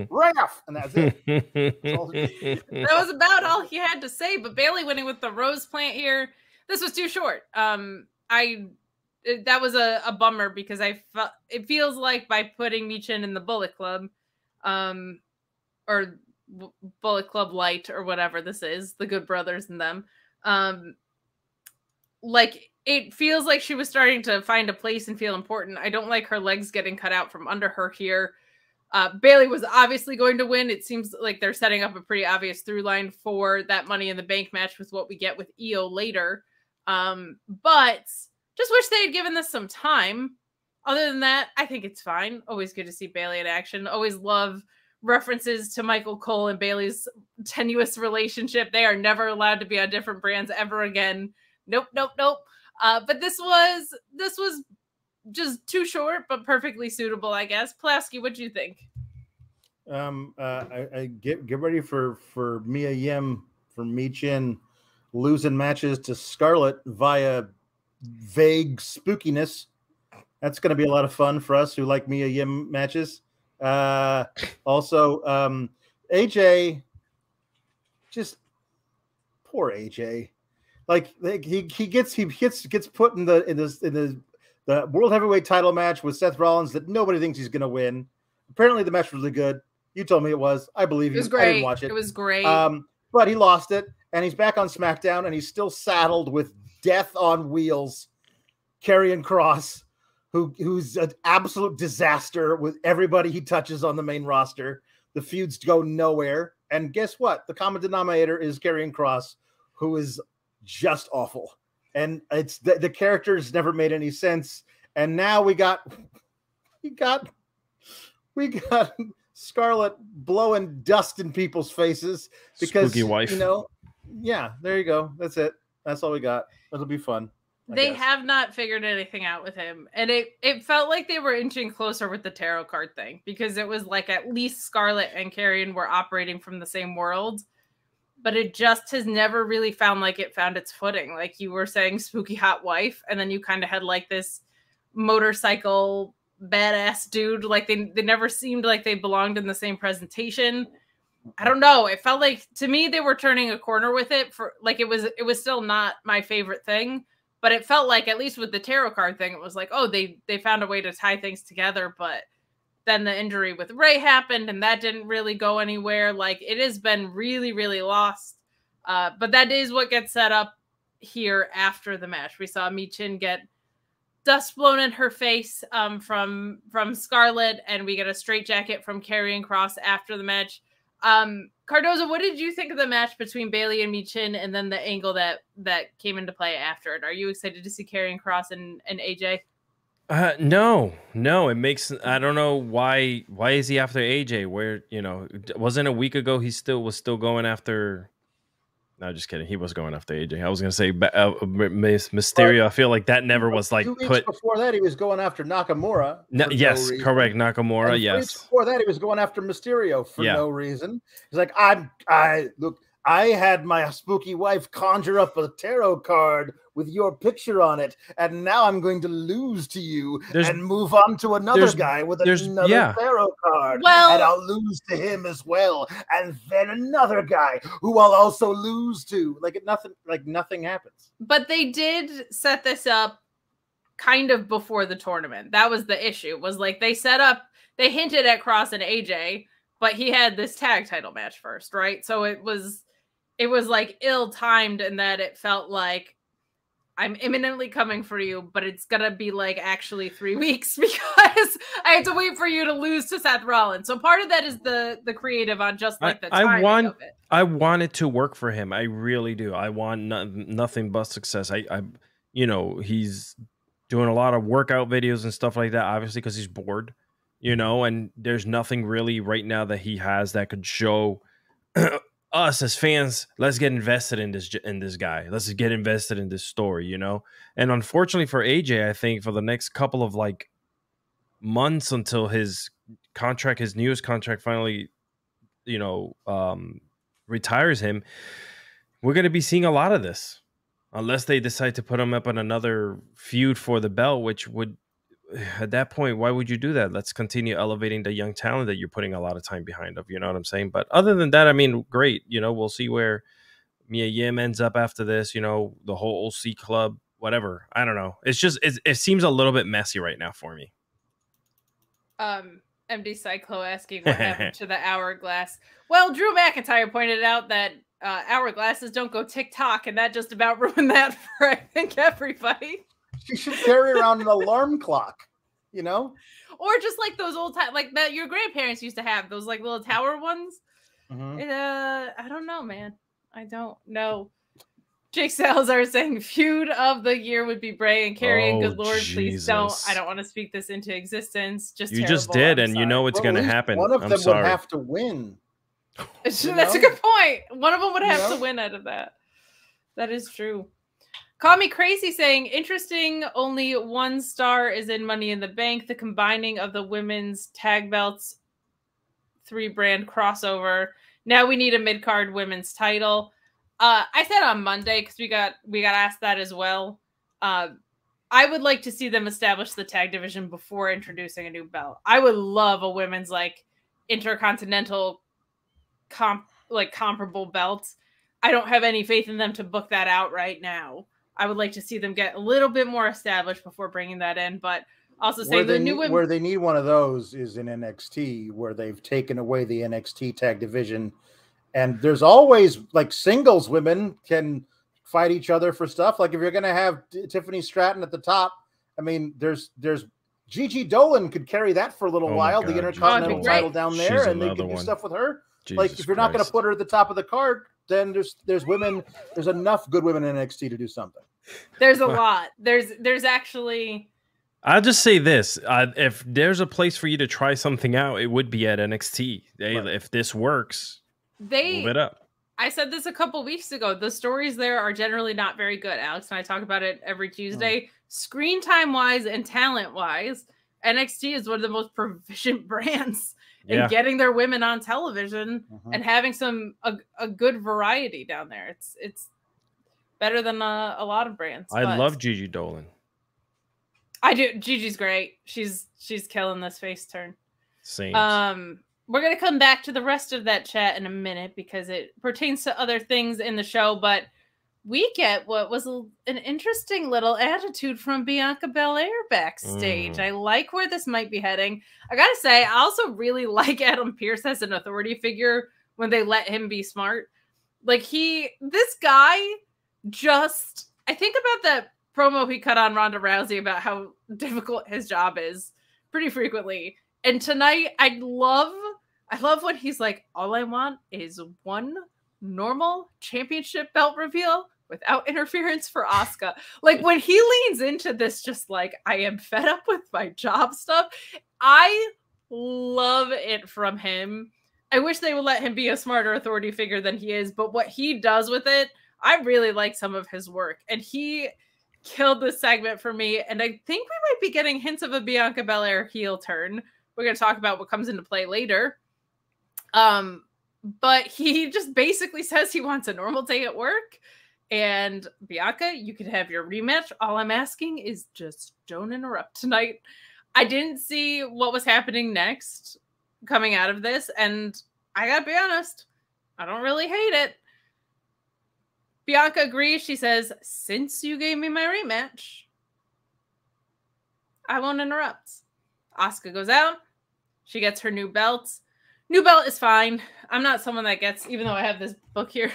ref, and that's it. That was about all he had to say, but Bayley winning with the rose plant here. This was too short. That was a bummer because it feels like by putting Michin in the Bullet Club, or Bullet Club Light or whatever this is, the Good Brothers and them, like it feels like she was starting to find a place and feel important. I don't like her legs getting cut out from under her here. Bayley was obviously going to win. It seems like they're setting up a pretty obvious through line for that Money in the Bank match with what we get with Io later. But just wish they had given this some time. Other than that, I think it's fine. Always good to see Bayley in action. Always love references to Michael Cole and Bayley's tenuous relationship. They are never allowed to be on different brands ever again. Nope. But this was just too short, but perfectly suitable, I guess. Pulaski, what do you think? I get ready for Mia Yim, for Michin losing matches to Scarlett via vague spookiness. That's going to be a lot of fun for us who like Mia Yim matches. Also, AJ, just poor AJ. Like he gets put in the World Heavyweight title match with Seth Rollins that nobody thinks he's going to win. Apparently, the match was really good. You told me it was. I believe you. It was great. I didn't watch it. It was great. But he lost it, and he's back on SmackDown, and he's still saddled with death on wheels, Karrion Kross, who's an absolute disaster with everybody he touches on the main roster. The feuds go nowhere, and guess what? The common denominator is Karrion Kross, who is just awful, and it's the characters never made any sense. And now we got Scarlett blowing dust in people's faces because spooky wife. Yeah, there you go. That's it. That's all we got. It'll be fun. They have not figured anything out with him. And it felt like they were inching closer with the tarot card thing because it was like at least Scarlett and Karrion were operating from the same world. But it just has never really found like it found its footing. Like you were saying, spooky hot wife. And then you kind of had like this motorcycle badass dude. Like they never seemed like they belonged in the same presentation. I don't know. It felt like to me they were turning a corner with it for like it was still not my favorite thing. But it felt like, at least with the tarot card thing, it was like, oh, they found a way to tie things together. But then the injury with Ray happened, and that didn't really go anywhere. Like, it has been really, really lost. But that is what gets set up here after the match. We saw Michin get dust blown in her face from Scarlett, and we get a straitjacket from Karrion Kross after the match. Cardozo, what did you think of the match between Bayley and Michin, and then the angle that came into play after it? Are you excited to see Karrion Kross and AJ? No. It makes, I don't know why is he after AJ? Where wasn't a week ago he was still going after No, just kidding. He was going after AJ. I was going to say Mysterio. But I feel like that never was like 2 weeks before that, he was going after Nakamura. Yes, correct. Nakamura. Yes. Weeks before that, he was going after Mysterio for no reason. He's like, I had my spooky wife conjure up a tarot card with your picture on it, and now I'm going to lose to you and move on to another guy with another tarot card, and I'll lose to him as well, and then another guy who I'll also lose to. Nothing happens. But they did set this up kind of before the tournament. That was the issue. Was like they hinted at Cross and AJ, but he had this tag title match first, right? So it was like ill-timed in that it felt like I'm imminently coming for you, but it's gonna be like actually 3 weeks because I have to wait for you to lose to Seth Rollins. So part of that is the creative on just like the timing of it. I want it to work for him. I really do. I want nothing but success. He's doing a lot of workout videos and stuff like that, obviously because he's bored, and there's nothing really right now that he has that could show us as fans, let's get invested in this guy. Let's get invested in this story, And unfortunately for AJ, I think for the next couple of months until his newest contract finally, retires him, we're going to be seeing a lot of this, unless they decide to put him up on another feud for the belt, which would, at that point, why would you do that? Let's continue elevating the young talent that you're putting a lot of time behind of, you know what I'm saying? But other than that, I mean, great. We'll see where Mia Yim ends up after this, the whole OC club, whatever. I don't know. It's just, it seems a little bit messy right now for me. MD Cyclo asking what happened to the hourglass. Well, Drew McIntyre pointed out that hourglasses don't go tick-tock, and that just about ruined that for, I think, everybody. You should carry around an alarm clock, or just like those old like that your grandparents used to have, those like little tower ones. I don't know, man. I don't know. Jake Salazar saying feud of the year would be Bray and Kerry. And good Lord, please don't. I don't want to speak this into existence. You just did, and you know it's going to happen. One of them would have to win. That's a good point. One of them would have to win out of that. That is true. Call Me Crazy saying, interesting, only one star is in Money in the Bank. The combining of the women's tag belts 3-brand crossover. Now we need a mid-card women's title. I said on Monday, because we got asked that as well. I would like to see them establish the tag division before introducing a new belt. I would love a women's intercontinental comparable belts. I don't have any faith in them to book that out right now. I would like to see them get a little bit more established before bringing that in, but also saying where they need one of those is in NXT, where they've taken away the NXT tag division, and there's always singles women can fight each other for stuff. Like if you're going to have Tiffany Stratton at the top, I mean, there's Gigi Dolan could carry that for a little while, the Intercontinental title down there, and they can do stuff with her. If you're not going to put her at the top of the card, then there's women. There's enough good women in NXT to do something. There's a lot. There's actually. I'll just say this: if there's a place for you to try something out, it would be at NXT. If this works, move it up. I said this a couple weeks ago. The stories there are generally not very good. Alex and I talk about it every Tuesday. Screen time wise and talent wise, NXT is one of the most proficient brands in getting their women on television and having a good variety down there. It's better than a lot of brands. I love Gigi Dolan. I do. Gigi's great. She's killing this face turn. Same. We're gonna come back to the rest of that chat in a minute because it pertains to other things in the show, but we get what was an interesting little attitude from Bianca Belair backstage. I like where this might be heading. I gotta say, I also really like Adam Pearce as an authority figure when they let him be smart. This guy just, I think about that promo he cut on Ronda Rousey about how difficult his job is pretty frequently. And tonight, I love when he's like, all I want is one normal championship belt reveal without interference for Asuka. When he leans into this, just I am fed up with my job stuff. I love it from him. I wish they would let him be a smarter authority figure than he is, but what he does with it, I really like some of his work. And he killed this segment for me. And I think we might be getting hints of a Bianca Belair heel turn. We're going to talk about what comes into play later. But he just basically says he wants a normal day at work. And Bianca, you can have your rematch. All I'm asking is just don't interrupt tonight. I didn't see what was happening next coming out of this, and I gotta be honest, I don't really hate it. Bianca agrees. She says, since you gave me my rematch, I won't interrupt. Asuka goes out. She gets her new belt. New belt is fine. I'm not someone that gets, even though I have this book here.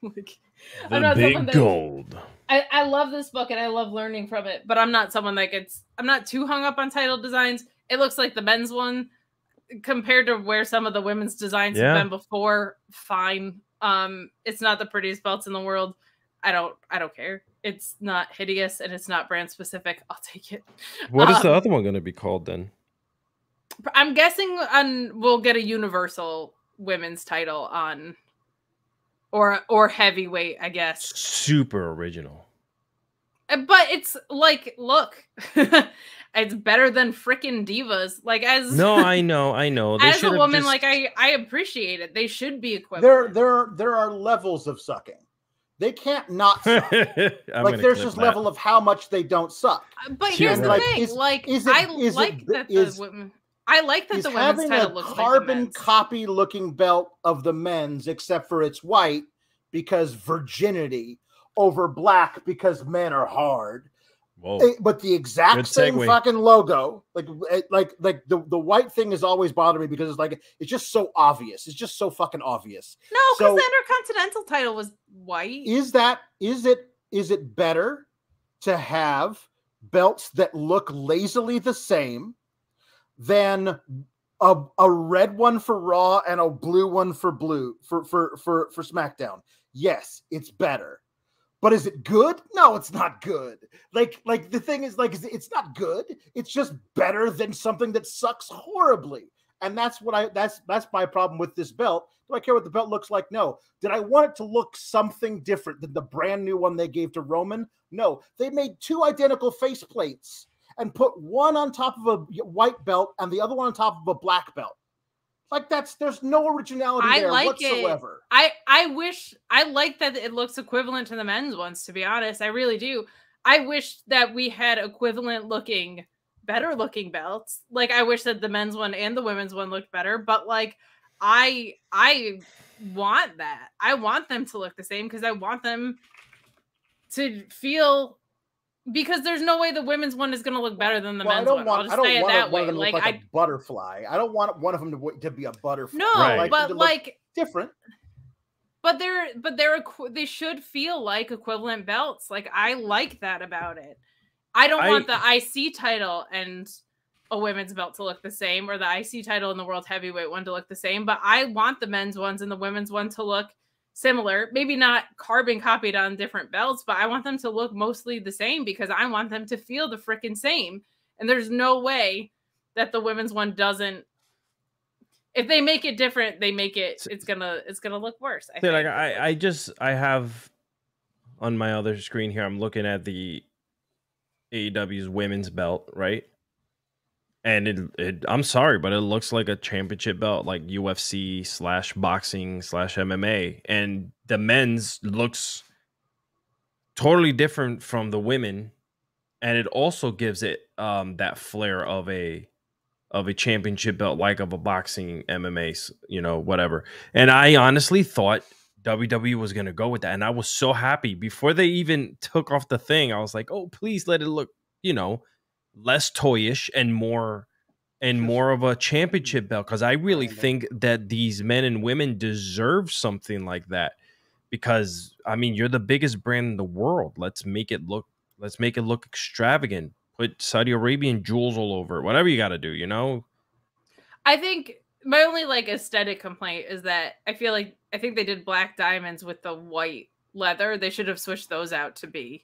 The big gold. I love this book and I love learning from it, but I'm not someone that gets, I'm not too hung up on title designs. It looks like the men's one compared to where some of the women's designs have been before. Fine. It's not the prettiest belts in the world. I don't care. It's not hideous and it's not brand specific. I'll take it. What is the other one going to be called then? I'm guessing we'll get a universal women's title on, or heavyweight, I guess. Super original. But it's like, look, it's better than frickin' divas. Like, as no, I know. They as a woman, like I appreciate it. They should be equivalent. There are levels of sucking. They can't not suck. Like there's this level of how much they don't suck. But here's the thing: I like that the women's title looks like the men's. Carbon copy looking belt of the men's, except for it's white because virginity, over black because men are hard. Whoa. But the exact same fucking logo, like the white thing has always bothered me because it's just so obvious. It's just so fucking obvious. No, because the Intercontinental title was white. Is it better to have belts that look lazily the same than a red one for Raw and a blue one for SmackDown? Yes, it's better. But is it good? No, it's not good. Like the thing is, it's not good. It's just better than something that sucks horribly. And that's my problem with this belt. Do I care what the belt looks like? No. Did I want it to look something different than the brand new one they gave to Roman? No. They made two identical face plates and put one on top of a white belt and the other one on top of a black belt. Like there's no originality there whatsoever. I like that it looks equivalent to the men's ones, to be honest. I really do. I wish that we had equivalent looking, better looking belts. Like I wish that the men's one and the women's one looked better, but like I want that. I want them to look the same because I want them to feel, because there's no way the women's one is going to look better than the men's one. I'll just say it that way. Like a butterfly. I don't want one of them to be a butterfly. No, right. But like different. But they should feel like equivalent belts. Like I like that about it. I don't want the IC title and a women's belt to look the same, or the IC title and the world heavyweight one to look the same. But I want the men's ones and the women's one to look similar, maybe not carbon copied on different belts, but I want them to look mostly the same because I want them to feel the freaking same. And there's no way that the women's one doesn't. If they make it different, it's gonna look worse. I have on my other screen here, I'm looking at the AEW's women's belt, right? And I'm sorry, but it looks like a championship belt, like UFC / boxing / MMA. And the men's looks totally different from the women. And it also gives it that flair of a championship belt, like of a boxing, MMA, whatever. And I honestly thought WWE was going to go with that. And I was so happy before they even took off the thing. I was like, oh, please let it look, less toyish and more of a championship belt, because I really think that these men and women deserve something like that, because I mean, you're the biggest brand in the world. Let's make it look extravagant. Put Saudi Arabian jewels all over it. Whatever you got to do, I think my only aesthetic complaint is that I think they did black diamonds with the white leather. They should have switched those out to be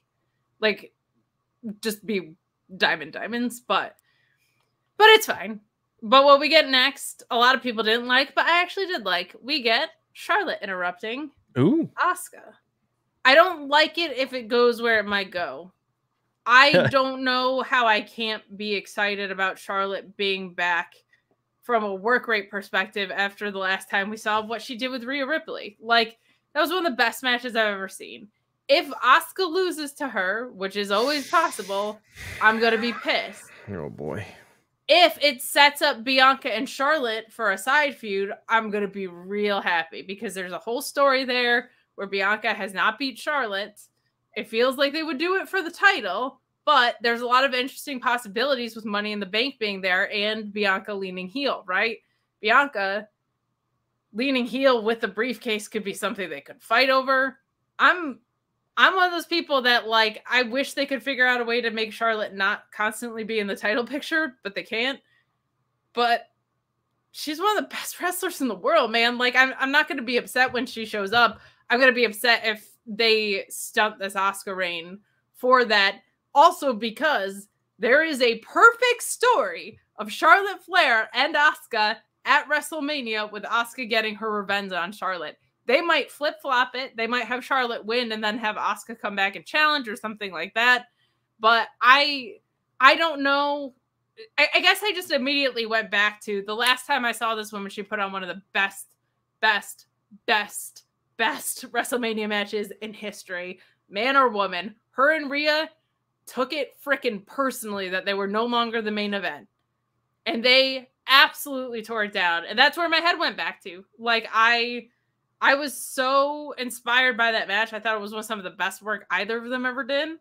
just be diamonds, but it's fine. But what we get next, a lot of people didn't like, but I actually did like. We get Charlotte interrupting Asuka. I don't like it if it goes where it might go. I don't know how I can't be excited about Charlotte being back from a work rate perspective after the last time we saw what she did with Rhea Ripley. Like, that was one of the best matches I've ever seen. If Asuka loses to her, which is always possible, I'm going to be pissed. Oh, boy. If it sets up Bianca and Charlotte for a side feud, I'm going to be real happy because there's a whole story there where Bianca has not beat Charlotte. It feels like they would do it for the title, but there's a lot of interesting possibilities with Money in the Bank being there and Bianca leaning heel, right? Bianca leaning heel with the briefcase could be something they could fight over. I'm one of those people that, like, I wish they could figure out a way to make Charlotte not constantly be in the title picture, but they can't. But she's one of the best wrestlers in the world, man. Like, I'm not going to be upset when she shows up. I'm going to be upset if they stunt this Asuka reign for that. Also because there is a perfect story of Charlotte Flair and Asuka at WrestleMania with Asuka getting her revenge on Charlotte. They might flip-flop it. They might have Charlotte win and then have Asuka come back and challenge or something like that. But I don't know. I guess I just immediately went back to the last time I saw this woman, she put on one of the best WrestleMania matches in history. Man or woman. Her and Rhea took it freaking personally that they were no longer the main event. And they absolutely tore it down. And that's where my head went back to. Like, I was so inspired by that match. I thought it was one of some of the best work either of them ever did.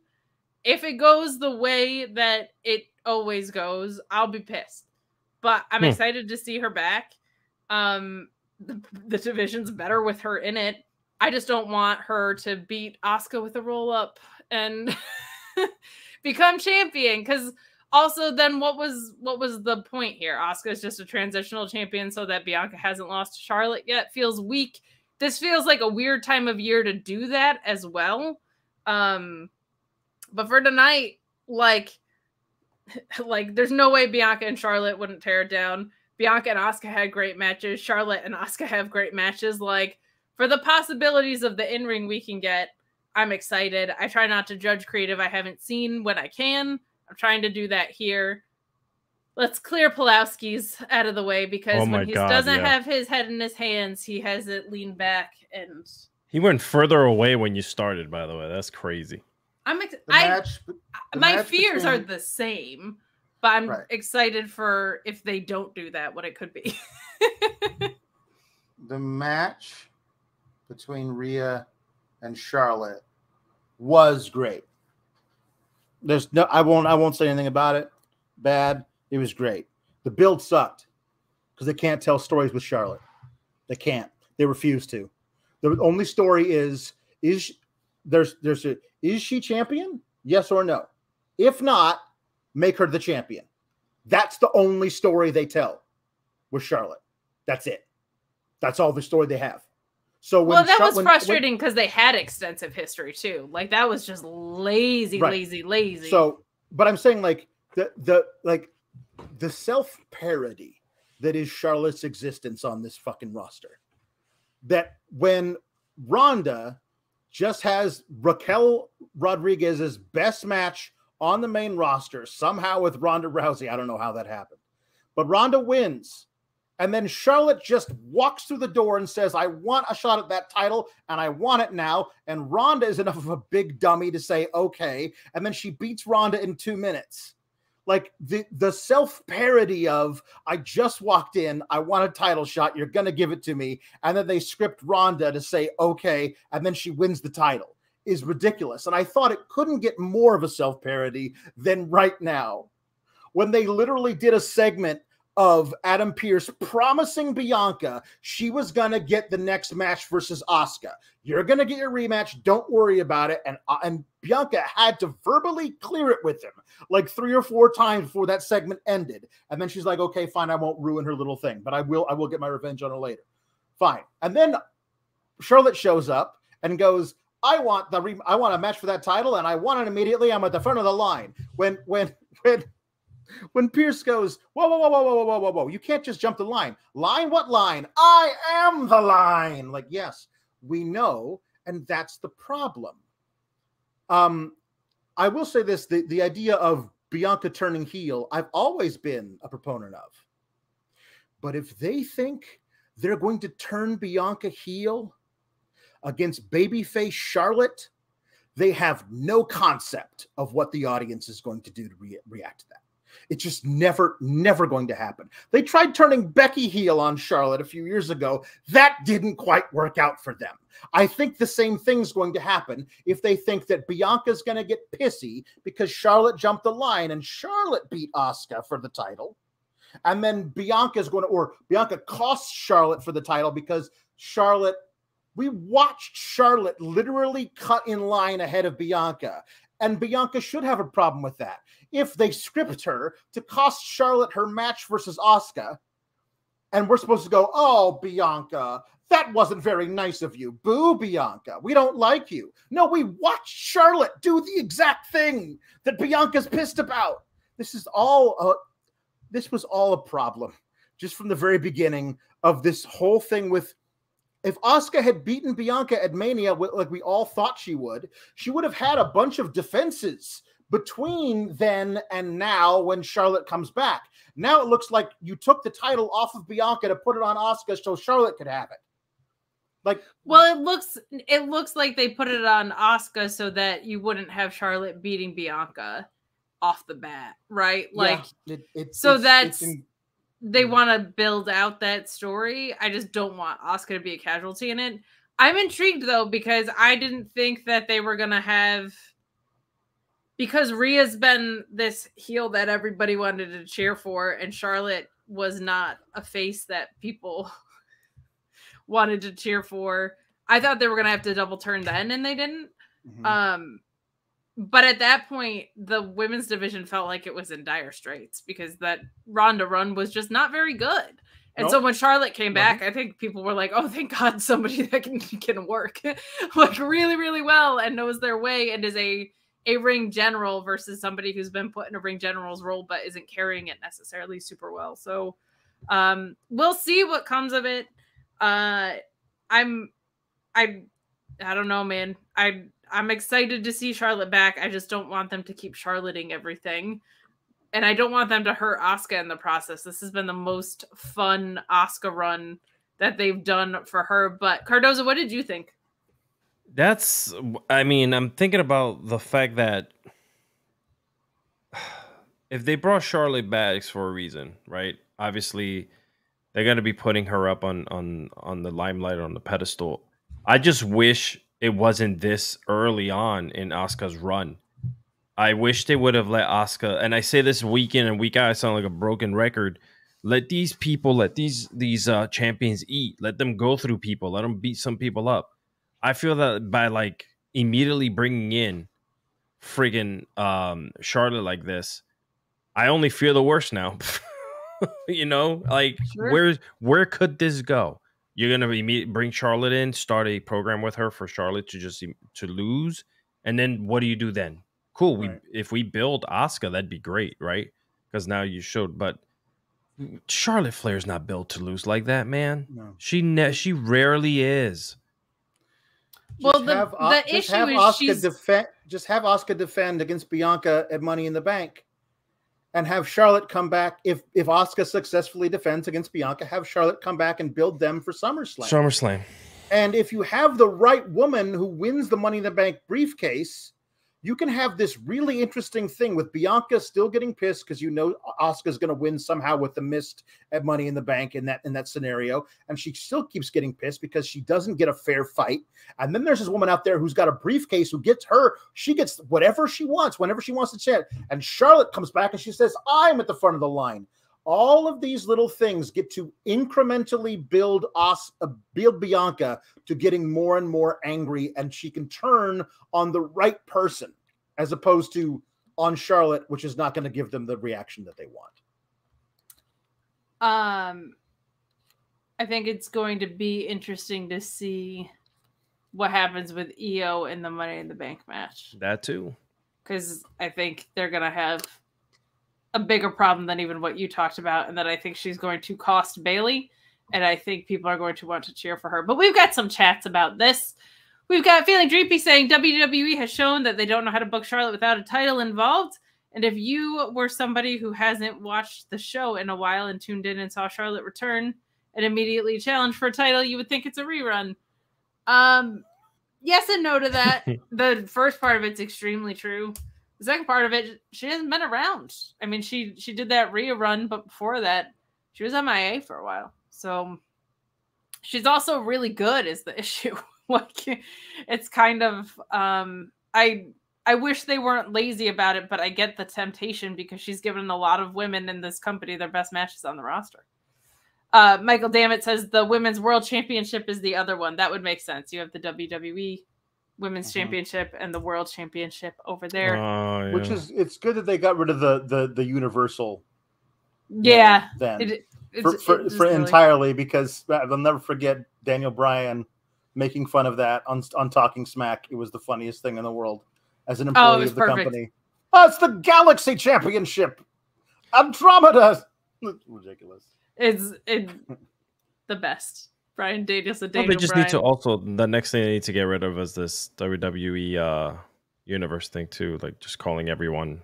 If it goes the way that it always goes, I'll be pissed. But I'm excited to see her back. The division's better with her in it. I just don't want her to beat Asuka with a roll-up and become champion. Because also, then what was the point here? Asuka is just a transitional champion so that Bianca hasn't lost to Charlotte yet. Feels weak. This feels like a weird time of year to do that as well. But for tonight, like there's no way Bianca and Charlotte wouldn't tear it down. Bianca and Asuka had great matches. Charlotte and Asuka have great matches. Like, for the possibilities of the in-ring we can get, I'm excited. I try not to judge creative I haven't seen when I can. I'm trying to do that here. Let's clear Pulowski's out of the way because when he doesn't have his head in his hands, he has it leaned back. And he went further away when you started, by the way. That's crazy. My fears are the same, but I'm excited for if they don't do that, what it could be. The match between Rhea and Charlotte was great. There's no, I won't say anything about it. Bad. It was great. The build sucked because they can't tell stories with Charlotte. They can't. They refuse to. The only story is she champion? Yes or no? If not, make her the champion. That's the only story they tell with Charlotte. That's it. That's all the story they have. So that was frustrating because they had extensive history too. Like, that was just lazy. So, but I'm saying like the self-parody that is Charlotte's existence on this fucking roster. That when Ronda just has Raquel Rodriguez's best match on the main roster, somehow with Ronda Rousey. I don't know how that happened. But Ronda wins. And then Charlotte just walks through the door and says, I want a shot at that title, and I want it now. And Ronda is enough of a big dummy to say, okay. And then she beats Ronda in 2 minutes. Like, the self-parody of, I just walked in, I want a title shot, you're going to give it to me. And then they script Ronda to say, okay, and then she wins the title is ridiculous. And I thought it couldn't get more of a self-parody than right now, when they literally did a segment of Adam Pearce promising Bianca she was going to get the next match versus Asuka. You're going to get your rematch. Don't worry about it. And Bianca had to verbally clear it with him like 3 or 4 times before that segment ended. And then she's like, okay, fine. I won't ruin her little thing, but I will get my revenge on her later. Fine. And then Charlotte shows up and goes, I want a match for that title, and I want it immediately. I'm at the front of the line. When When Pierce goes, whoa, whoa, whoa, whoa, whoa, whoa, whoa, whoa, you can't just jump the line. Line? What line? I am the line. Like, yes, we know, and that's the problem. I will say this, the idea of Bianca turning heel, I've always been a proponent of. But if they think they're going to turn Bianca heel against babyface Charlotte, they have no concept of what the audience is going to do to react to that. It's just never going to happen. They tried turning Becky heel on Charlotte a few years ago. That didn't quite work out for them. I think the same thing's going to happen if they think that Bianca's going to get pissy because Charlotte jumped the line and Charlotte beat Asuka for the title. And then Bianca costs Charlotte for the title because we watched Charlotte literally cut in line ahead of Bianca. And Bianca should have a problem with that. If they script her to cost Charlotte her match versus Asuka, and we're supposed to go, oh, Bianca, that wasn't very nice of you. Boo, Bianca. We don't like you. No, we watched Charlotte do the exact thing that Bianca's pissed about. This was all a problem just from the very beginning of this whole thing with, if Asuka had beaten Bianca at Mania, like we all thought she would have had a bunch of defenses between then and now when Charlotte comes back. Now it looks like you took the title off of Bianca to put it on Asuka so Charlotte could have it. Like, well, it looks like they put it on Asuka so that you wouldn't have Charlotte beating Bianca off the bat, right? Like, they want to build out that story. I just don't want Asuka to be a casualty in it. I'm intrigued though, because I didn't think that they were going to have, because Rhea's been this heel that everybody wanted to cheer for, and Charlotte was not a face that people wanted to cheer for. I thought they were going to have to double turn then, and they didn't. Mm-hmm. But at that point, the women's division felt like it was in dire straits because that Ronda run was just not very good. And so when Charlotte came back, I think people were like, oh, thank God somebody that can work like really, really well and knows their way and is a ring general versus somebody who's been put in a ring general's role but isn't carrying it necessarily super well. So we'll see what comes of it. I don't know, man. I'm excited to see Charlotte back. I just don't want them to keep Charlotting everything. And I don't want them to hurt Asuka in the process. This has been the most fun Asuka run that they've done for her. But Cardozo, what did you think? I'm thinking about the fact that if they brought Charlotte back for a reason, right? Obviously, they're going to be putting her up on the limelight, on the pedestal. I just wish it wasn't this early on in Asuka's run. I wish they would have let Asuka, and I say this week in and week out, I sound like a broken record. Let these people, let these champions eat. Let them go through people. Let them beat some people up. I feel that by like immediately bringing in friggin' Charlotte like this, I only fear the worst now. You know, like sure. Where could this go? You're gonna bring Charlotte in, start a program with her for Charlotte to lose, and then what do you do then? Cool. If we build Asuka, that'd be great, right? Because now you showed, but Charlotte Flair's not built to lose like that, man. No. She rarely is. Well, the issue is just have Asuka defend against Bianca at Money in the Bank, and have Charlotte come back. If Asuka successfully defends against Bianca, have Charlotte come back and build them for SummerSlam. And if you have the right woman who wins the Money in the Bank briefcase, you can have this really interesting thing with Bianca still getting pissed because you know Asuka's going to win somehow with the mist at Money in the Bank in that scenario, and she still keeps getting pissed because she doesn't get a fair fight. And then there's this woman out there who's got a briefcase who she gets whatever she wants whenever she wants to chat. And Charlotte comes back and she says, "I'm at the front of the line." All of these little things get to incrementally build Bianca to getting more and more angry, and she can turn on the right person as opposed to on Charlotte, which is not going to give them the reaction that they want. I think it's going to be interesting to see what happens with Io in the Money in the Bank match. That too. Because I think they're going to have a bigger problem than even what you talked about, and that I think she's going to cost Bayley, and I think people are going to want to cheer for her. But we've got some chats about this. We've got Feeling Dreepy saying WWE has shown that they don't know how to book Charlotte without a title involved. And if you were somebody who hasn't watched the show in a while and tuned in and saw Charlotte return and immediately challenge for a title, you would think it's a rerun. Yes and no to that. The first part of it's extremely true. The second part of it, she hasn't been around. I mean, she did that Rhea run, but before that, she was MIA for a while. So she's also really good is the issue. Like, it's kind of I wish they weren't lazy about it, but I get the temptation because she's given a lot of women in this company their best matches on the roster. Michael Dammit says the Women's World Championship is the other one. That would make sense. You have the WWE Women's Championship and the World Championship over there. Oh, yeah. Which is, it's good that they got rid of the Universal. Yeah. Then It's for really entirely, because I'll never forget Daniel Bryan making fun of that on Talking Smack. It was the funniest thing in the world as an employee of the company. Oh, it's the Galaxy Championship. Andromeda. Ridiculous. It's the best. Brian Danielson. Well, they just need to also, the next thing they need to get rid of is this WWE universe thing too, like just calling everyone.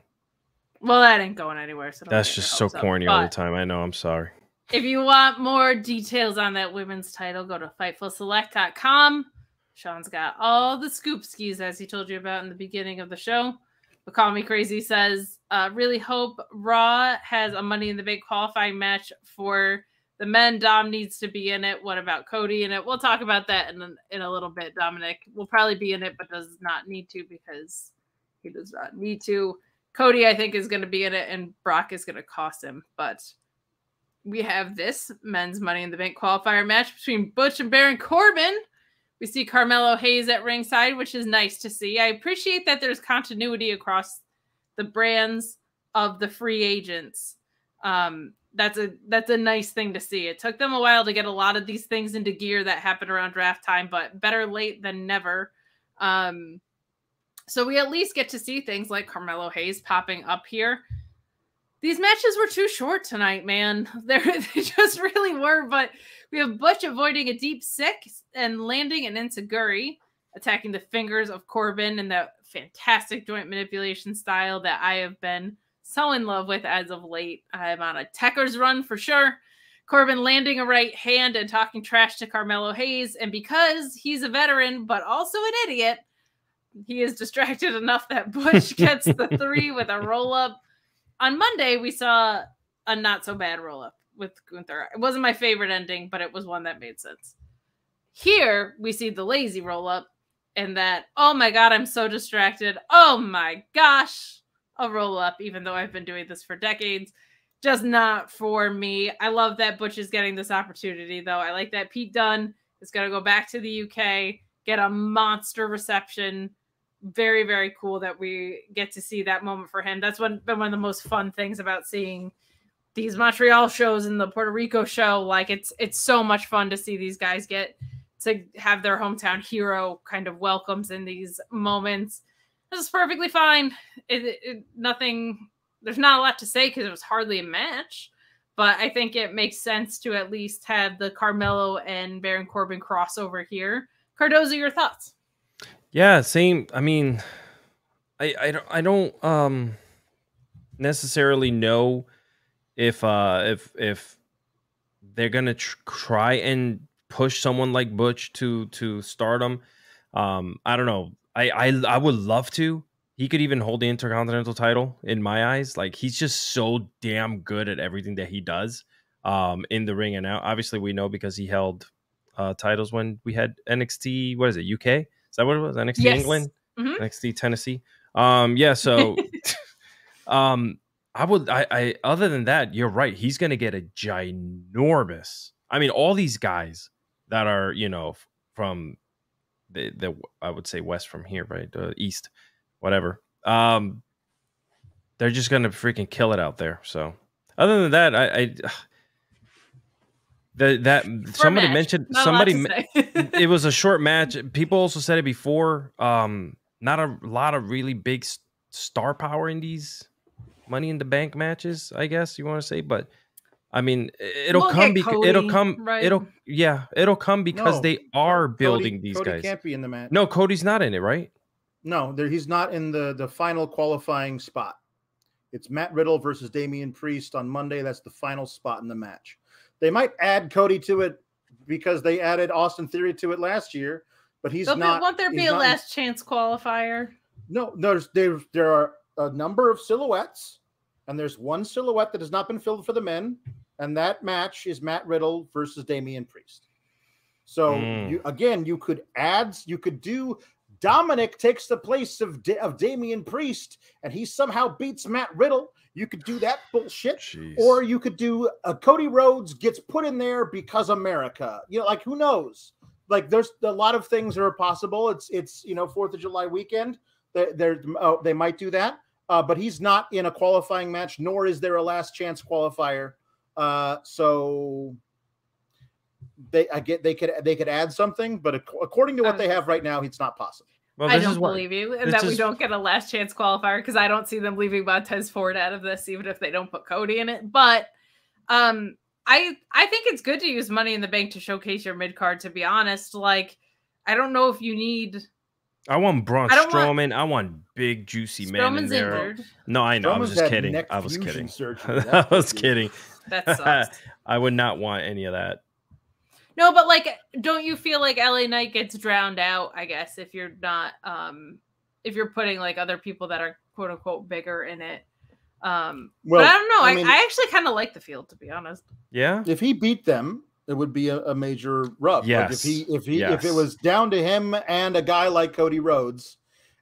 Well, that ain't going anywhere. So that's just so corny all the time. I know. I'm sorry. If you want more details on that women's title, go to FightfulSelect.com. Sean's got all the scoop skis, as he told you about in the beginning of the show. But Call Me Crazy says, really hope Raw has a Money in the Bank qualifying match for the men. Dom needs to be in it. What about Cody in it? We'll talk about that in a little bit. Dominic will probably be in it, but does not need to because he does not need to. Cody, I think, is going to be in it, and Brock is going to cost him. But we have this men's Money in the Bank qualifier match between Butch and Baron Corbin. We see Carmelo Hayes at ringside, which is nice to see. I appreciate that there's continuity across the brands of the free agents. That's a nice thing to see. It took them a while to get a lot of these things into gear that happened around draft time, but better late than never. So we at least get to see things like Carmelo Hayes popping up here. These matches were too short tonight, man. They just really were, but we have Butch avoiding a deep six and landing an enziguri, attacking the fingers of Corbin in that fantastic joint manipulation style that I have been so in love with as of late. I'm on a Techers run for sure. Corbin landing a right hand and talking trash to Carmelo Hayes, and because he's a veteran but also an idiot, he is distracted enough that Butch gets the 3 with a roll-up. On Monday, we saw a not-so-bad roll-up with Gunther. It wasn't my favorite ending, but it was one that made sense. Here, we see the lazy roll-up, and that, oh my god, I'm so distracted. Oh my gosh, a roll-up, even though I've been doing this for decades. Just not for me. I love that Butch is getting this opportunity, though. I like that Pete Dunne is going to go back to the UK, get a monster reception. Very, very cool that we get to see that moment for him. That's been one of the most fun things about seeing these Montreal shows and the Puerto Rico show. Like, it's so much fun to see these guys get to have their hometown hero kind of welcomes in these moments. This is perfectly fine. Nothing. There's not a lot to say because it was hardly a match, but I think it makes sense to at least have the Carmelo and Baron Corbin crossover here. Cardozo, your thoughts? Yeah, same. I mean, I don't necessarily know if they're gonna try and push someone like Butch to stardom. I don't know. I would love to. He could even hold the Intercontinental title in my eyes. Like, he's just so damn good at everything that he does in the ring. And now, obviously, we know because he held titles when we had NXT. What is it? UK. Is that what it was? NXT yes. England, NXT Tennessee. So I other than that, you're right. He's gonna get a ginormous. I mean, all these guys that are, from the I would say west from here, right? East, whatever. They're just gonna freaking kill it out there. So other than that, somebody mentioned it was a short match. People also said it before. Not a lot of really big star power in these Money in the Bank matches, I guess you want to say, but I mean, it'll We'll come get because it'll Cody, come right? it'll come because No, they are building these Cody guys. can't be in the match. No, Cody's not in it, right? No, he's not in the final qualifying spot. It's Matt Riddle versus Damian Priest on Monday. That's the final spot in the match. They might add Cody to it because they added Austin Theory to it last year, but he's not. Won't there be a last chance qualifier? No, there are a number of silhouettes, and there's one silhouette that has not been filled for the men, and that match is Matt Riddle versus Damian Priest. So you could do Dominic takes the place of Damian Priest, and he somehow beats Matt Riddle. You could do that bullshit. Jeez. Or you could do Cody Rhodes gets put in there because America. Like, who knows? Like, there's a lot of things that are possible. It's 4th of July weekend. They might do that. But he's not in a qualifying match, nor is there a last chance qualifier. So they could add something, but according to what they have right now, it's not possible. Well, I don't believe you, and that we don't get a last chance qualifier because I don't see them leaving Montez Ford out of this, even if they don't put Cody in it. But I think it's good to use Money in the Bank to showcase your mid card. To be honest, like, I don't know if you need. I want Braun Strowman. I want big juicy man in there. Injured. No, I know. Strowman's I was just kidding. I was kidding. I was kidding. That sucks. I would not want any of that. No, but like, don't you feel like LA Knight gets drowned out, I guess, if you're not if you're putting like other people that are quote unquote bigger in it. But I don't know. I actually kind of like the field, to be honest. Yeah. If he beat them, it would be a major rub. Yes. Like if it was down to him and a guy like Cody Rhodes,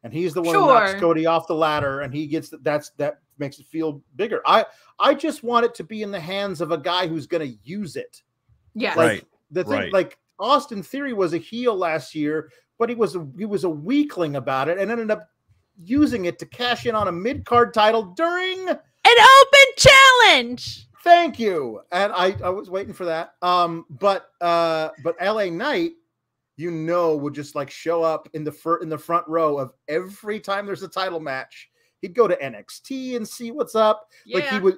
and he's the one who knocks Cody off the ladder, and he gets that makes it feel bigger. I just want it to be in the hands of a guy who's going to use it. Yeah. Right. The thing, like, Austin Theory was a heel last year, but he was a weakling about it and ended up using it to cash in on a mid-card title during an open challenge. Thank you. And I was waiting for that. But LA Knight, would just like show up in the front row of every time there's a title match. He'd go to NXT and see what's up. Yeah. Like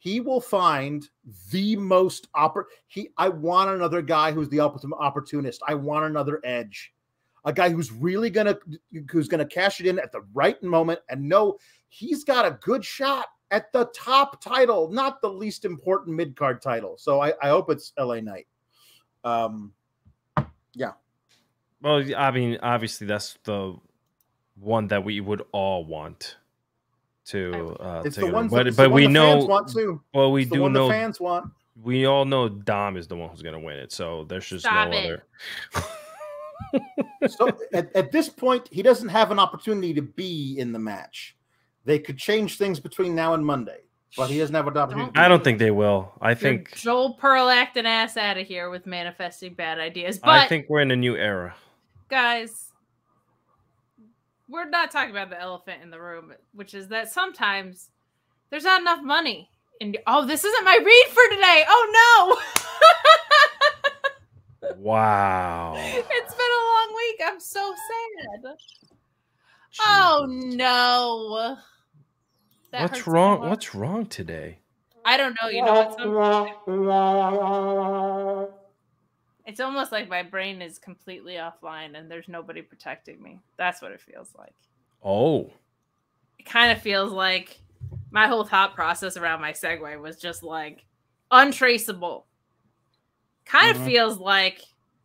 he will find the most I want another guy who's the ultimate opportunist. I want another Edge. A guy who's really gonna cash it in at the right moment and know he's got a good shot at the top title, not the least important mid-card title. So I hope it's LA Knight. Yeah. Well, I mean, obviously that's the one that we would all want to it's take the one, but we know fans want to. Well, we it's do know the fans want. We all know Dom is the one who's going to win it, so there's just no other. So at this point, he doesn't have an opportunity to be in the match. They could change things between now and Monday, but he doesn't have an opportunity. I don't think they will. I think Joel Pearl acting ass out of here with manifesting bad ideas. But I think we're in a new era, guys. We're not talking about the elephant in the room, which is that sometimes there's not enough money. Oh, this isn't my read for today. Oh, no. Wow. It's been a long week. I'm so sad. Jeez. Oh, no. What's wrong? What's wrong today? I don't know. You know what? It's almost like my brain is completely offline and there's nobody protecting me. That's what it feels like. Oh. It kind of feels like my whole thought process around my segue was just like untraceable. Kind of feels like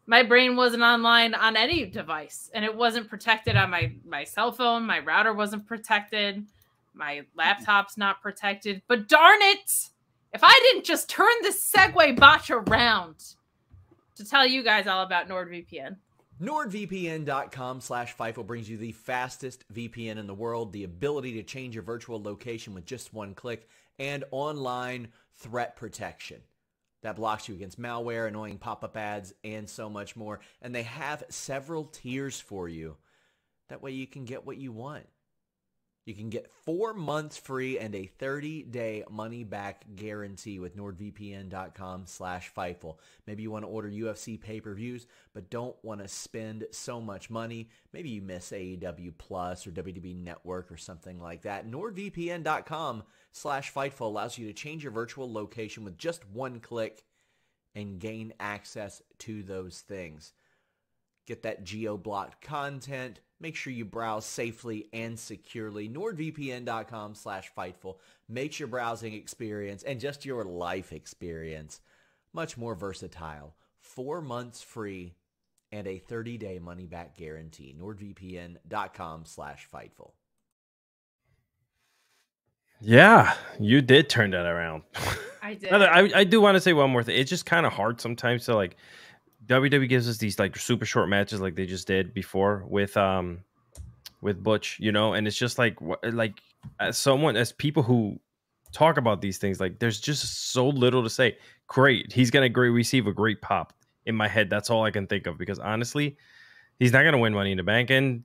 my brain wasn't online on any device and it wasn't protected on my cell phone. My router wasn't protected. My laptop's not protected. But darn it, if I didn't just turn this segue botch around to tell you guys all about NordVPN. NordVPN.com/FIFO brings you the fastest VPN in the world, the ability to change your virtual location with just one click, and online threat protection that blocks you against malware, annoying pop-up ads, and so much more. And they have several tiers for you. That way you can get what you want. You can get 4 months free and a 30-day money-back guarantee with NordVPN.com/Fightful. Maybe you want to order UFC pay-per-views, but don't want to spend so much money. Maybe you miss AEW Plus or WWE Network or something like that. NordVPN.com/Fightful allows you to change your virtual location with just one click and gain access to those things. Get that geo-blocked content. Make sure you browse safely and securely. NordVPN.com/Fightful makes your browsing experience and just your life experience much more versatile. 4 months free and a 30-day money-back guarantee. NordVPN.com/Fightful. Yeah, you did turn that around. I did. I do want to say one more thing. It's just kind of hard sometimes to like. WWE gives us these like super short matches like they just did before with Butch, you know, and it's just like as people who talk about these things, like there's just so little to say. Great, he's gonna receive a great pop. In my head, that's all I can think of, because honestly, he's not gonna win Money in the Bank, and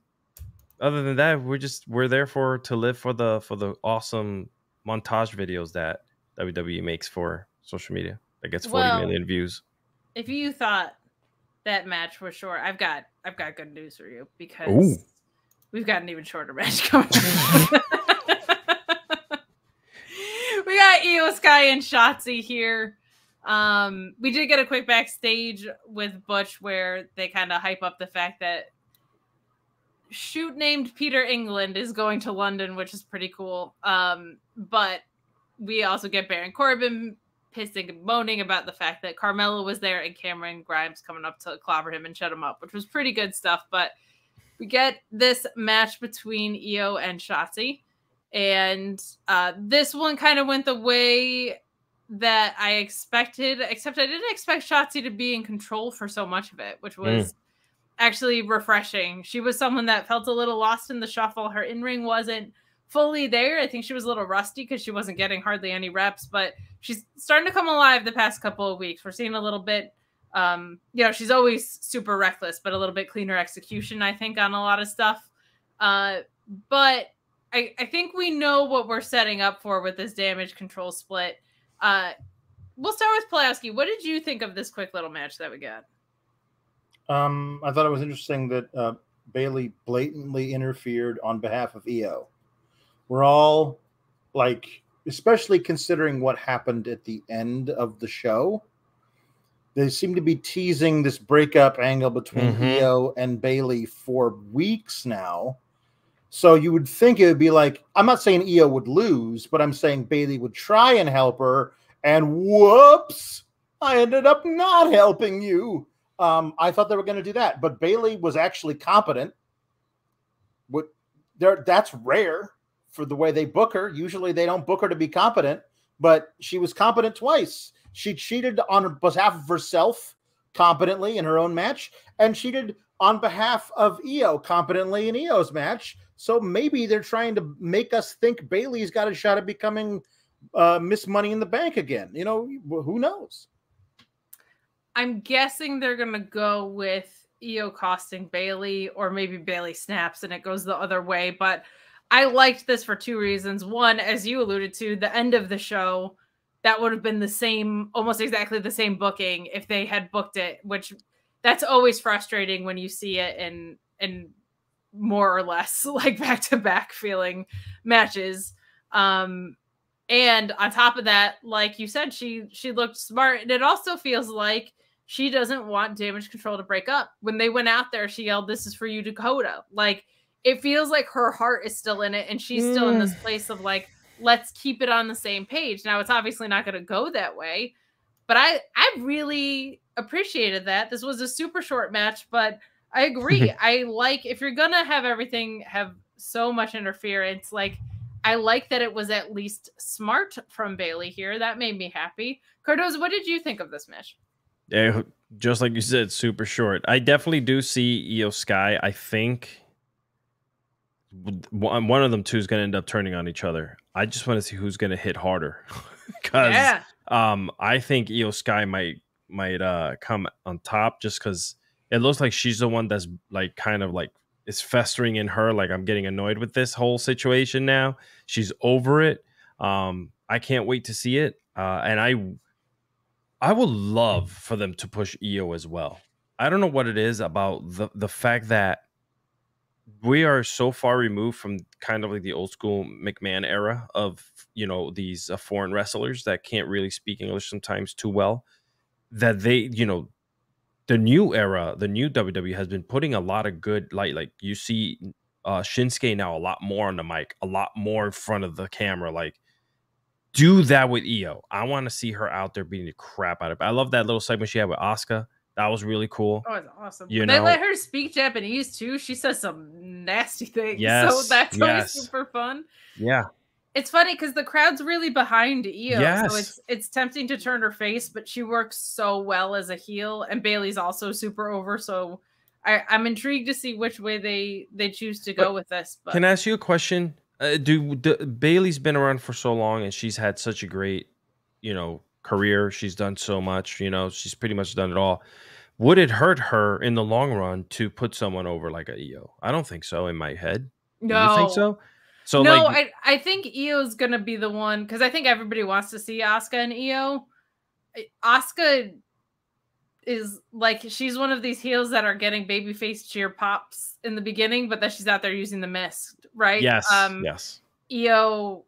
other than that, we're there to live for the awesome montage videos that WWE makes for social media that gets 40 million views. If you thought that match was short, I've got good news for you, because we've got an even shorter match coming. We got Io, Skye, and Shotzi here. We did get a quick backstage with Butch where they kind of hype up the fact that shoot named Peter England is going to London, which is pretty cool. But we also get Baron Corbin pissing and moaning about the fact that Carmella was there and Cameron Grimes coming up to clobber him and shut him up, which was pretty good stuff. But we get this match between Io and Shotzi, and this one kind of went the way that I expected, except I didn't expect Shotzi to be in control for so much of it, which was actually refreshing. She was someone that felt a little lost in the shuffle. Her in-ring wasn't fully there. I think she was a little rusty because she wasn't getting hardly any reps, but she's starting to come alive the past couple of weeks. We're seeing a little bit, she's always super reckless, but a little bit cleaner execution, I think, on a lot of stuff. But I think we know what we're setting up for with this damage control split. We'll start with Pulaski. What did you think of this quick little match that we got? I thought it was interesting that Bayley blatantly interfered on behalf of Io. We're all like, especially considering what happened at the end of the show, they seem to be teasing this breakup angle between Io and Bayley for weeks now. So you would think it would be like, I'm not saying Io would lose, but I'm saying Bayley would try and help her, and whoops, I ended up not helping you. I thought they were going to do that, but Bayley was actually competent. That's rare for the way they book her. Usually they don't book her to be competent, but she was competent twice. She cheated on behalf of herself competently in her own match, and cheated on behalf of Io competently in Io's match. So maybe they're trying to make us think Bayley's got a shot at becoming Miss Money in the Bank again. You know, who knows? I'm guessing they're going to go with Io costing Bayley, or maybe Bayley snaps and it goes the other way. But I liked this for two reasons. One, as you alluded to, the end of the show, that would have been the same, almost exactly the same booking if they had booked it, which that's always frustrating when you see it in more or less like back-to-back feeling matches. And on top of that, like you said, she looked smart. And it also feels like she doesn't want Damage Control to break up. When they went out there, she yelled, "This is for you, Dakota." Like, it feels like her heart is still in it, and she's still in this place of like, let's keep it on the same page. Now, it's obviously not going to go that way, but I really appreciated that. This was a super short match, but I agree. I like, if you're going to have everything have so much interference, like, I like that it was at least smart from Bayley here. That made me happy. Cardozo, what did you think of this match? Yeah, just like you said, super short. I definitely do see Io Skye. I think one of them two is going to end up turning on each other. I just want to see who's going to hit harder, because I think Io Skye might come on top, just because it looks like she's the one that's like kind of like is festering in her. Like, I'm getting annoyed with this whole situation now. She's over it. I can't wait to see it. And I would love for them to push Io as well. I don't know what it is about the fact that we are so far removed from kind of like the old school McMahon era of, you know, these foreign wrestlers that can't really speak English sometimes too well, that they, you know, the new era, the new WWE has been putting a lot of good, like you see Shinsuke now a lot more on the mic, a lot more in front of the camera. Like, do that with Io. I want to see her out there beating the crap out of it. I love that little segment she had with Asuka. That was really cool. Oh, it's awesome. You They know, let her speak Japanese too. She says some nasty things. Yes, So that's always yes. super fun. yeah, It's funny because the crowd's really behind Io. Yes. So it's tempting to turn her face, but she works so well as a heel. And Bayley's also super over. So I'm intrigued to see which way they choose to go with this. But can I ask you a question? Bayley's been around for so long, and she's had such a great, you know, career. She's done so much. You know, she's pretty much done it all. Would it hurt her in the long run to put someone over like a Io? I don't think so. In my head, no. Do you think so? So no, like, I think Io's gonna be the one because I think everybody wants to see Asuka and Io. Asuka is like, she's one of these heels that are getting babyface cheer pops in the beginning, but then she's out there using the mist, right? yes, yes. Io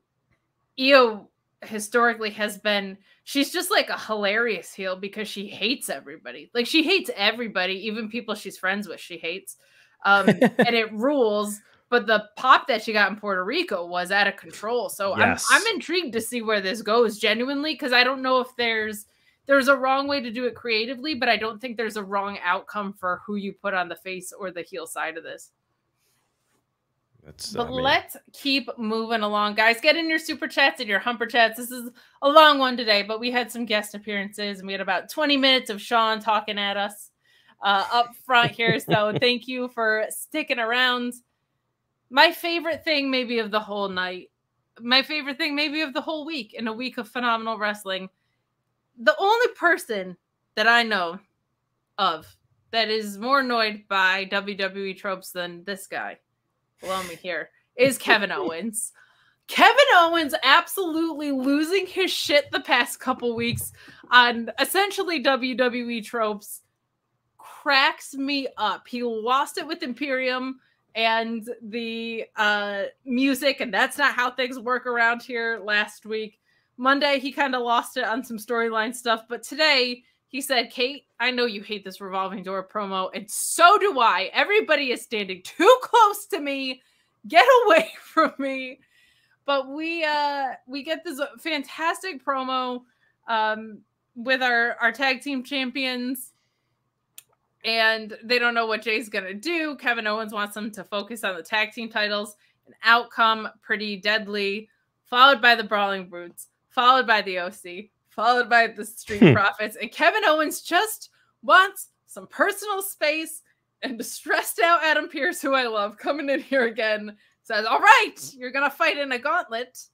historically has been, she's just like a hilarious heel because she hates everybody. Like, she hates everybody, even people she's friends with, she hates. And it rules. But the pop that she got in Puerto Rico was out of control. So Yes. I'm intrigued to see where this goes genuinely, because I don't know if there's a wrong way to do it creatively, but I don't think there's a wrong outcome for who you put on the face or the heel side of this. Let's keep moving along, guys. Get in your super chats and your humper chats. This is a long one today, but we had some guest appearances and we had about 20 minutes of Sean talking at us up front here. So thank you for sticking around. My favorite thing maybe of the whole night, my favorite thing maybe of the whole week, in a week of phenomenal wrestling, the only person that I know of that is more annoyed by WWE tropes than this guy below me here is Kevin Owens. Kevin Owens absolutely losing his shit the past couple weeks on essentially WWE tropes cracks me up. He lost it with Imperium and the music, and that's not how things work around here last week. Monday, he kind of lost it on some storyline stuff, but today he said, Kate, I know you hate this revolving door promo, and so do I. Everybody is standing too close to me. Get away from me. But we get this fantastic promo with our tag team champions, and they don't know what Jay's going to do. Kevin Owens wants them to focus on the tag team titles. An outcome pretty deadly, followed by the Brawling Brutes, followed by the OC, followed by the Street Profits. And Kevin Owens just wants some personal space, and the stressed out Adam Pearce, who I love, coming in here again, says, all right, you're going to fight in a gauntlet.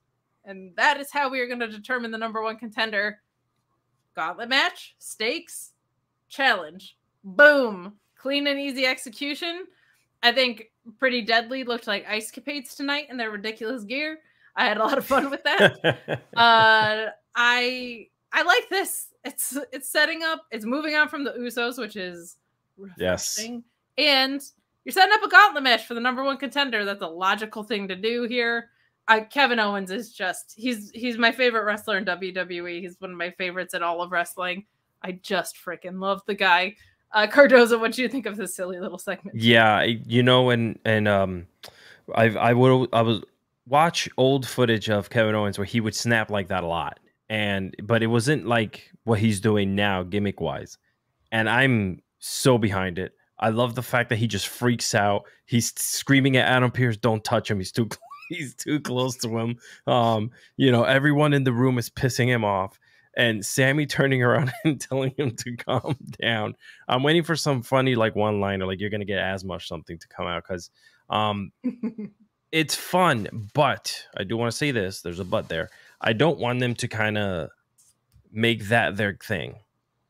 And that is how we are going to determine the number one contender. Gauntlet match, stakes, challenge. Boom. Clean and easy execution. I think Pretty Deadly looked like Ice Capades tonight in their ridiculous gear. I had a lot of fun with that. I like this. It's setting up. It's moving on from the Usos, which is refreshing. Yes. And you're setting up a gauntlet match for the number one contender. That's a logical thing to do here. Kevin Owens is just, he's my favorite wrestler in WWE. He's one of my favorites in all of wrestling. I just freaking love the guy. Cardozo, what do you think of this silly little segment? Yeah, you know, and I would watch old footage of Kevin Owens where he would snap like that a lot, but it wasn't like what he's doing now gimmick wise, and I'm so behind it. I love the fact that he just freaks out. He's screaming at Adam Pearce, "Don't touch him! He's too close to him." You know, everyone in the room is pissing him off. And Sammy turning around and telling him to calm down. I'm waiting for some funny like one-liner, like you're gonna get asthma or something to come out, because it's fun. But I do want to say this: there's a but there. I don't want them to kind of make that their thing.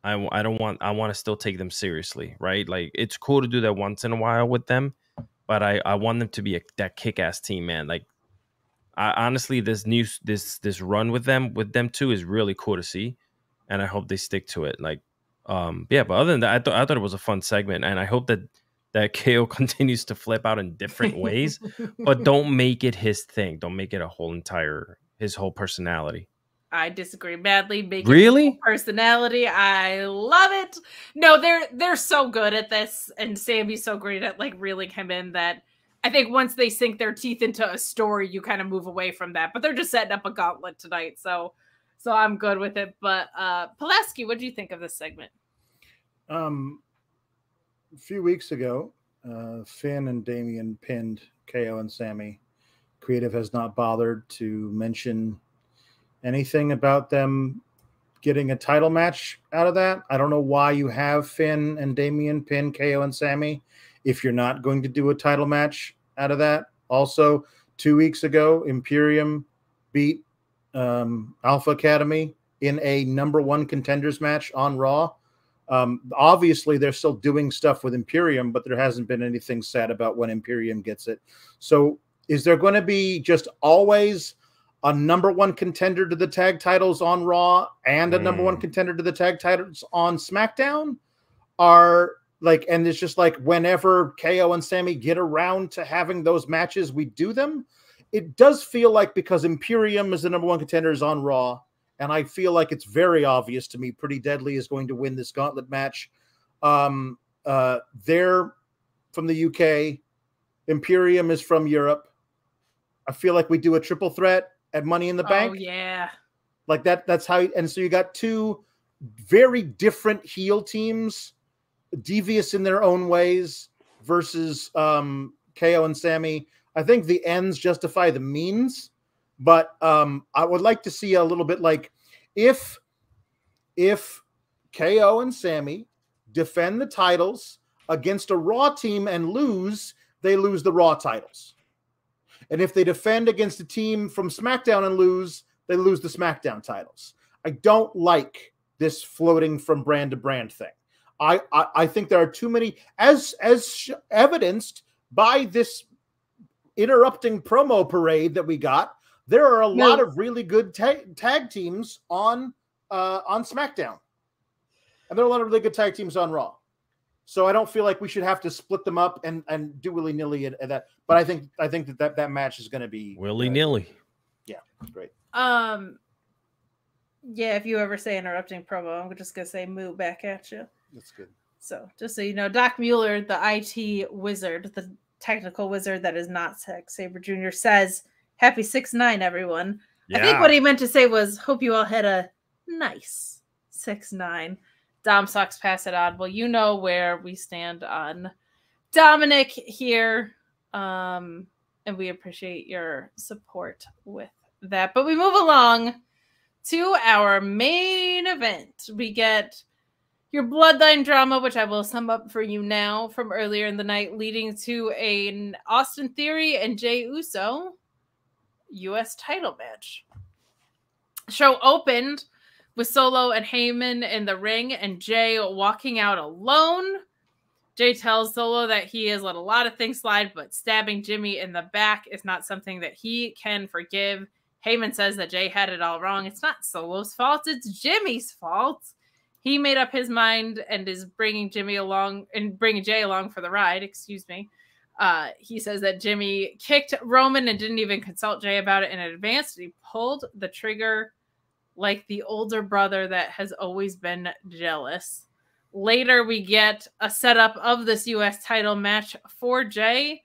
I want to still take them seriously, right? Like, it's cool to do that once in a while with them, but I want them to be that kick-ass team, man. Like, honestly, this run with them too is really cool to see, and I hope they stick to it. Like, yeah. But other than that, I thought it was a fun segment, and I hope that KO continues to flip out in different ways, but don't make it his thing. Don't make it his whole personality. I disagree badly. Make really? It personality. I love it. No, they're so good at this, and Sammy's so great at like reeling him in that I think once they sink their teeth into a story, you kind of move away from that. But they're just setting up a gauntlet tonight, so I'm good with it. But Pulaski, what do you think of this segment? A few weeks ago, Finn and Damian pinned KO and Sammy. Creative has not bothered to mention anything about them getting a title match out of that. I don't know why you have Finn and Damian pin KO and Sammy if you're not going to do a title match out of that. Also, 2 weeks ago, Imperium beat Alpha Academy in a #1 contenders match on Raw. Obviously, they're still doing stuff with Imperium, but there hasn't been anything said about when Imperium gets it. So is there going to be just always a #1 contender to the tag titles on Raw and a #1 contender to the tag titles on SmackDown? And it's just like whenever KO and Sammy get around to having those matches, we do them. It does feel like because Imperium is the #1 contenders on Raw, and I feel like it's very obvious to me Pretty Deadly is going to win this gauntlet match. They're from the UK. Imperium is from Europe. I feel like we do a triple threat at Money in the Bank. Oh, yeah. Like that's how, and so you got two very different heel teams, devious in their own ways, versus KO and Sammy. I think the ends justify the means, but I would like to see a little bit like if KO and Sammy defend the titles against a Raw team and lose, they lose the Raw titles. And if they defend against a team from SmackDown and lose, they lose the SmackDown titles. I don't like this floating from brand to brand thing. I think there are too many, as evidenced by this interrupting promo parade that we got. There are a lot of really good tag teams on SmackDown, and there are a lot of really good tag teams on Raw. So I don't feel like we should have to split them up and do willy-nilly at that. But I think that match is going to be willy-nilly. Yeah, great. Yeah, if you ever say interrupting promo, I'm just going to say moo back at you. That's good. So just so you know, Doc Mueller, the IT wizard, the technical wizard that is not Zack Sabre Jr., says, "Happy 6-9, everyone." Yeah. I think what he meant to say was, hope you all had a nice 6-9. Dom sucks, pass it on. Well, you know where we stand on Dominic here. And we appreciate your support with that. But we move along to our main event. We get your Bloodline drama, which I will sum up for you now from earlier in the night, leading to an Austin Theory and Jey Uso U.S. title match. Show opened with Solo and Heyman in the ring and Jey walking out alone. Jey tells Solo that he has let a lot of things slide, but stabbing Jimmy in the back is not something that he can forgive. Heyman says that Jey had it all wrong. It's not Solo's fault. It's Jimmy's fault. He made up his mind and is bringing Jey along for the ride. Excuse me. He says that Jimmy kicked Roman and didn't even consult Jey about it in advance. He pulled the trigger like the older brother that has always been jealous. Later, we get a setup of this U.S. title match for Jey.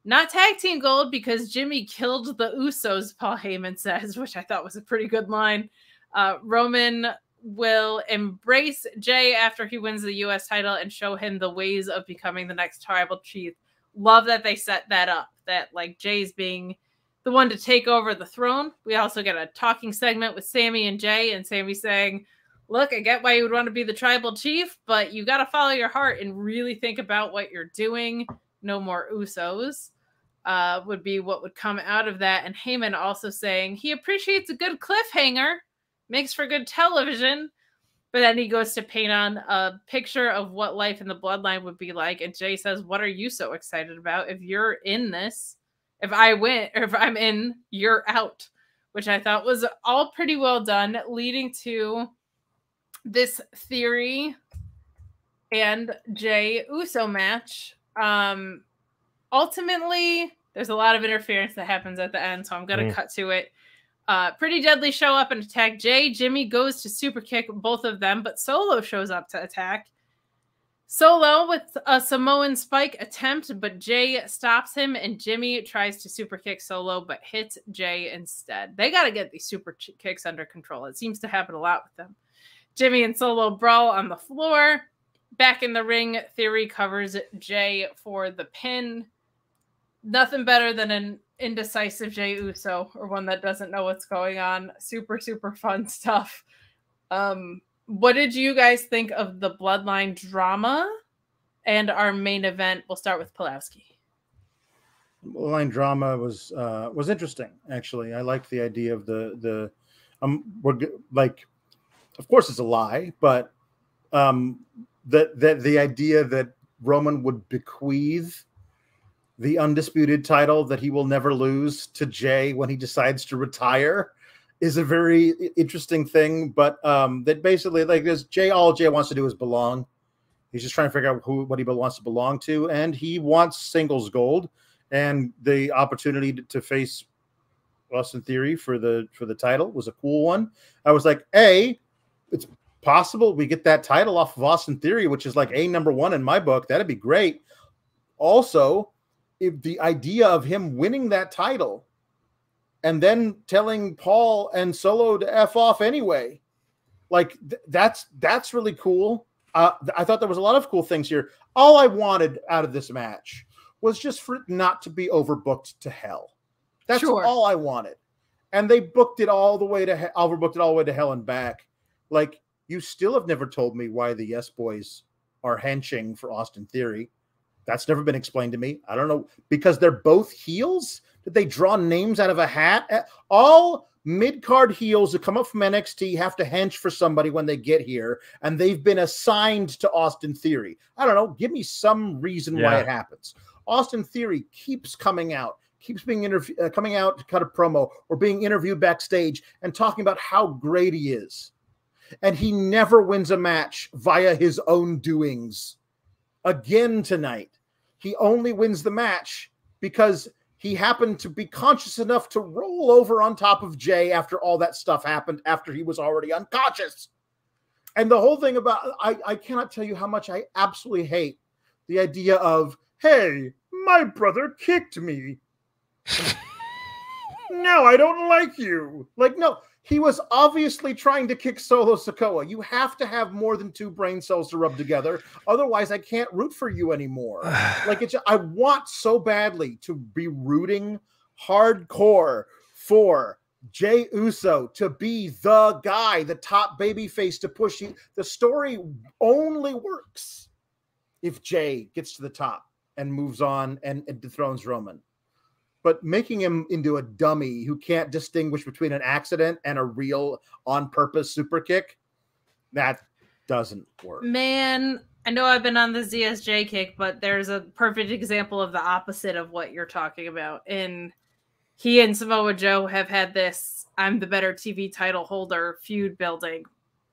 Not tag team gold because Jimmy killed the Usos, Paul Heyman says, which I thought was a pretty good line. Roman will embrace Jey after he wins the U.S. title and show him the ways of becoming the next tribal chief. Love that they set that up, that like Jey's being the one to take over the throne. We also get a talking segment with Sammy and Jey, and Sammy saying, look, I get why you would want to be the tribal chief, but you got to follow your heart and really think about what you're doing. No more Usos would be what would come out of that. And Heyman also saying he appreciates a good cliffhanger, makes for good television, But then he goes to paint on a picture of what life in the bloodline would be like. And Jay says, what are you so excited about? If you're in this, if I win, or if I'm in, you're out. Which I thought was all pretty well done, leading to this Theory and Jay Uso match. Ultimately, there's a lot of interference that happens at the end, so I'm going to cut to it. Pretty Deadly show up and attack Jay. Jimmy goes to super kick both of them, but Solo shows up to attack. Solo with a Samoan spike attempt, but Jay stops him, and Jimmy tries to super kick Solo, but hits Jay instead. They got to get these super kicks under control. It seems to happen a lot with them. Jimmy and Solo brawl on the floor. Back in the ring, Theory covers Jay for the pin. Nothing better than an indecisive Jay Uso, or one that doesn't know what's going on. Super, super fun stuff. What did you guys think of the Bloodline drama and our main event? We'll start with Pulowski. Bloodline drama was interesting, actually. I liked the idea of the of course it's a lie, but the idea that Roman would bequeath the undisputed title that he will never lose to Jay when he decides to retire is a very interesting thing. But that basically, like, this Jay, all Jay wants to do is belong. He's just trying to figure out what he wants to belong to, and he wants singles gold and the opportunity to face Austin Theory for the title was a cool one. I was like, it's possible we get that title off of Austin Theory, which is like number one in my book. That'd be great. Also, if the idea of him winning that title and then telling Paul and Solo to F off anyway, like that's really cool. I thought there was a lot of cool things here. All I wanted out of this match was just for it not to be overbooked to hell. That's all I wanted. And they booked it all the way to overbooked it all the way to hell and back. Like, you still have never told me why the Yes Boys are henching for Austin Theory. That's never been explained to me. I don't know. Because they're both heels? Did they draw names out of a hat? All mid-card heels that come up from NXT have to hench for somebody when they get here, and they've been assigned to Austin Theory. I don't know. Give me some reason why it happens. Austin Theory keeps coming out, keeps being coming out to cut a promo or being interviewed backstage and talking about how great he is. And he never wins a match via his own doings. Again tonight, he only wins the match because he happened to be conscious enough to roll over on top of Jay after all that stuff happened, after he was already unconscious. And the whole thing about, I cannot tell you how much I absolutely hate the idea of, hey, my brother kicked me. No, I don't like you. Like, no, he was obviously trying to kick Solo Sikoa. You have to have more than two brain cells to rub together. Otherwise, I can't root for you anymore. Like, I want so badly to be rooting hardcore for Jay Uso to be the guy, the top babyface to push you. The story only works if Jay gets to the top and moves on and dethrones Roman. But making him into a dummy who can't distinguish between an accident and a real on-purpose super kick, that doesn't work. Man, I know I've been on the ZSJ kick, but there's a perfect example of the opposite of what you're talking about. And he and Samoa Joe have had this I'm the better TV title holder feud building.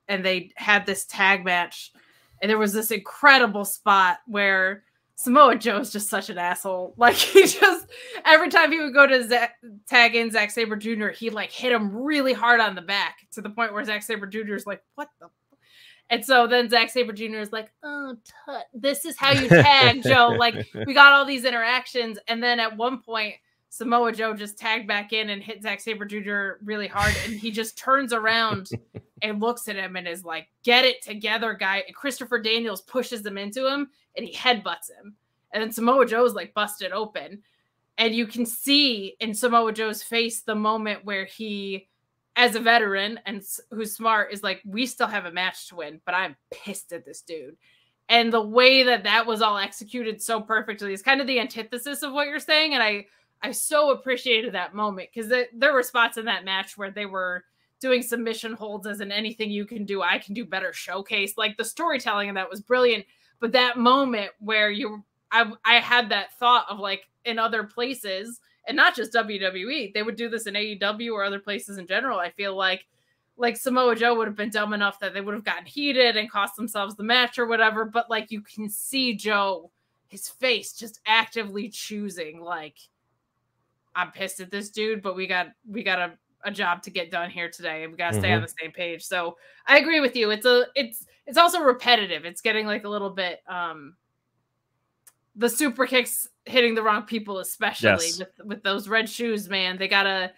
And they had this tag match. And there was this incredible spot where Samoa Joe's just such an asshole. Like, he just, every time he would go to tag in Zack Sabre Jr., he like hit him really hard on the back to the point where Zack Sabre Jr. is like, what the? And so then Zack Sabre Jr. is like, oh, this is how you tag, Joe. Like, we got all these interactions. And then at one point, Samoa Joe just tagged back in and hit Zack Sabre Jr. really hard. And he just turns around and looks at him and is like, get it together, guy. And Christopher Daniels pushes him into him and he headbutts him. And then Samoa Joe's like busted open. And you can see in Samoa Joe's face the moment where he, as a veteran and who's smart, is like, we still have a match to win, but I'm pissed at this dude. And the way that that was all executed so perfectly is kind of the antithesis of what you're saying. And I so appreciated that moment because there were spots in that match where they were doing submission holds as in anything you can do, I can do better showcase. Like the storytelling of that was brilliant. But that moment where I had that thought of like in other places, and not just WWE, they would do this in AEW or other places in general. I feel like Samoa Joe would have been dumb enough that they would have gotten heated and cost themselves the match or whatever. But like you can see Joe, his face just actively choosing like, I'm pissed at this dude, but we got a job to get done here today, and we got to stay on the same page. So I agree with you. It's also repetitive. It's getting like a little bit the super kicks hitting the wrong people, especially with those red shoes, man. They gotta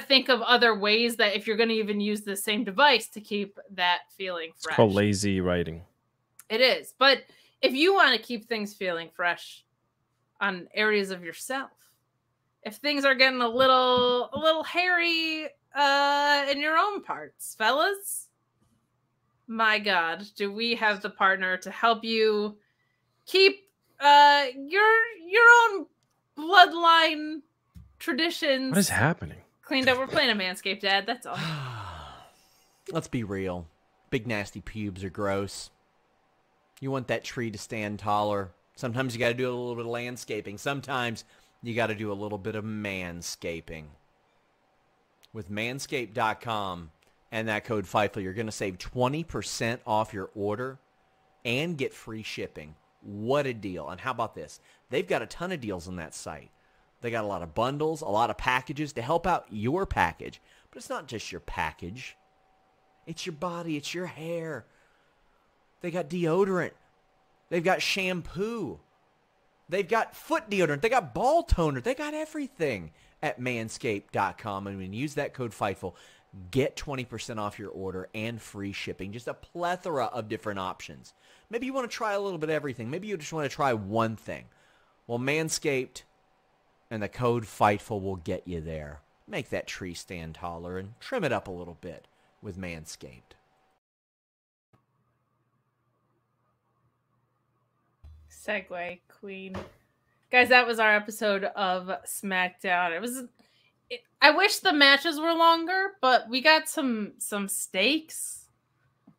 think of other ways that if you're gonna even use the same device to keep that feeling fresh. It's called lazy writing. It is. But if you want to keep things feeling fresh on areas of yourself, if things are getting a little hairy in your own parts, fellas, my God, do we have the partner to help you keep your own bloodline traditions. What is happening? Cleaned up. We're playing a Manscaped ad. That's all. Let's be real. Big nasty pubes are gross. You want that tree to stand taller. Sometimes you got to do a little bit of landscaping. Sometimes you got to do a little bit of manscaping. With manscaped.com and that code FIFO, you're going to save 20% off your order and get free shipping. What a deal. And how about this? They've got a ton of deals on that site. They got a lot of bundles, a lot of packages to help out your package. But it's not just your package. It's your body. It's your hair. They got deodorant. They've got shampoo. They've got foot deodorant. They got ball toner. They got everything at manscaped.com. And when you use that code FIGHTFUL, get 20% off your order and free shipping. Just a plethora of different options. Maybe you want to try a little bit of everything. Maybe you just want to try one thing. Well, Manscaped and the code FIGHTFUL will get you there. Make that tree stand taller and trim it up a little bit with Manscaped. Segue queen. Guys, that was our episode of SmackDown. I wish the matches were longer, but we got some stakes.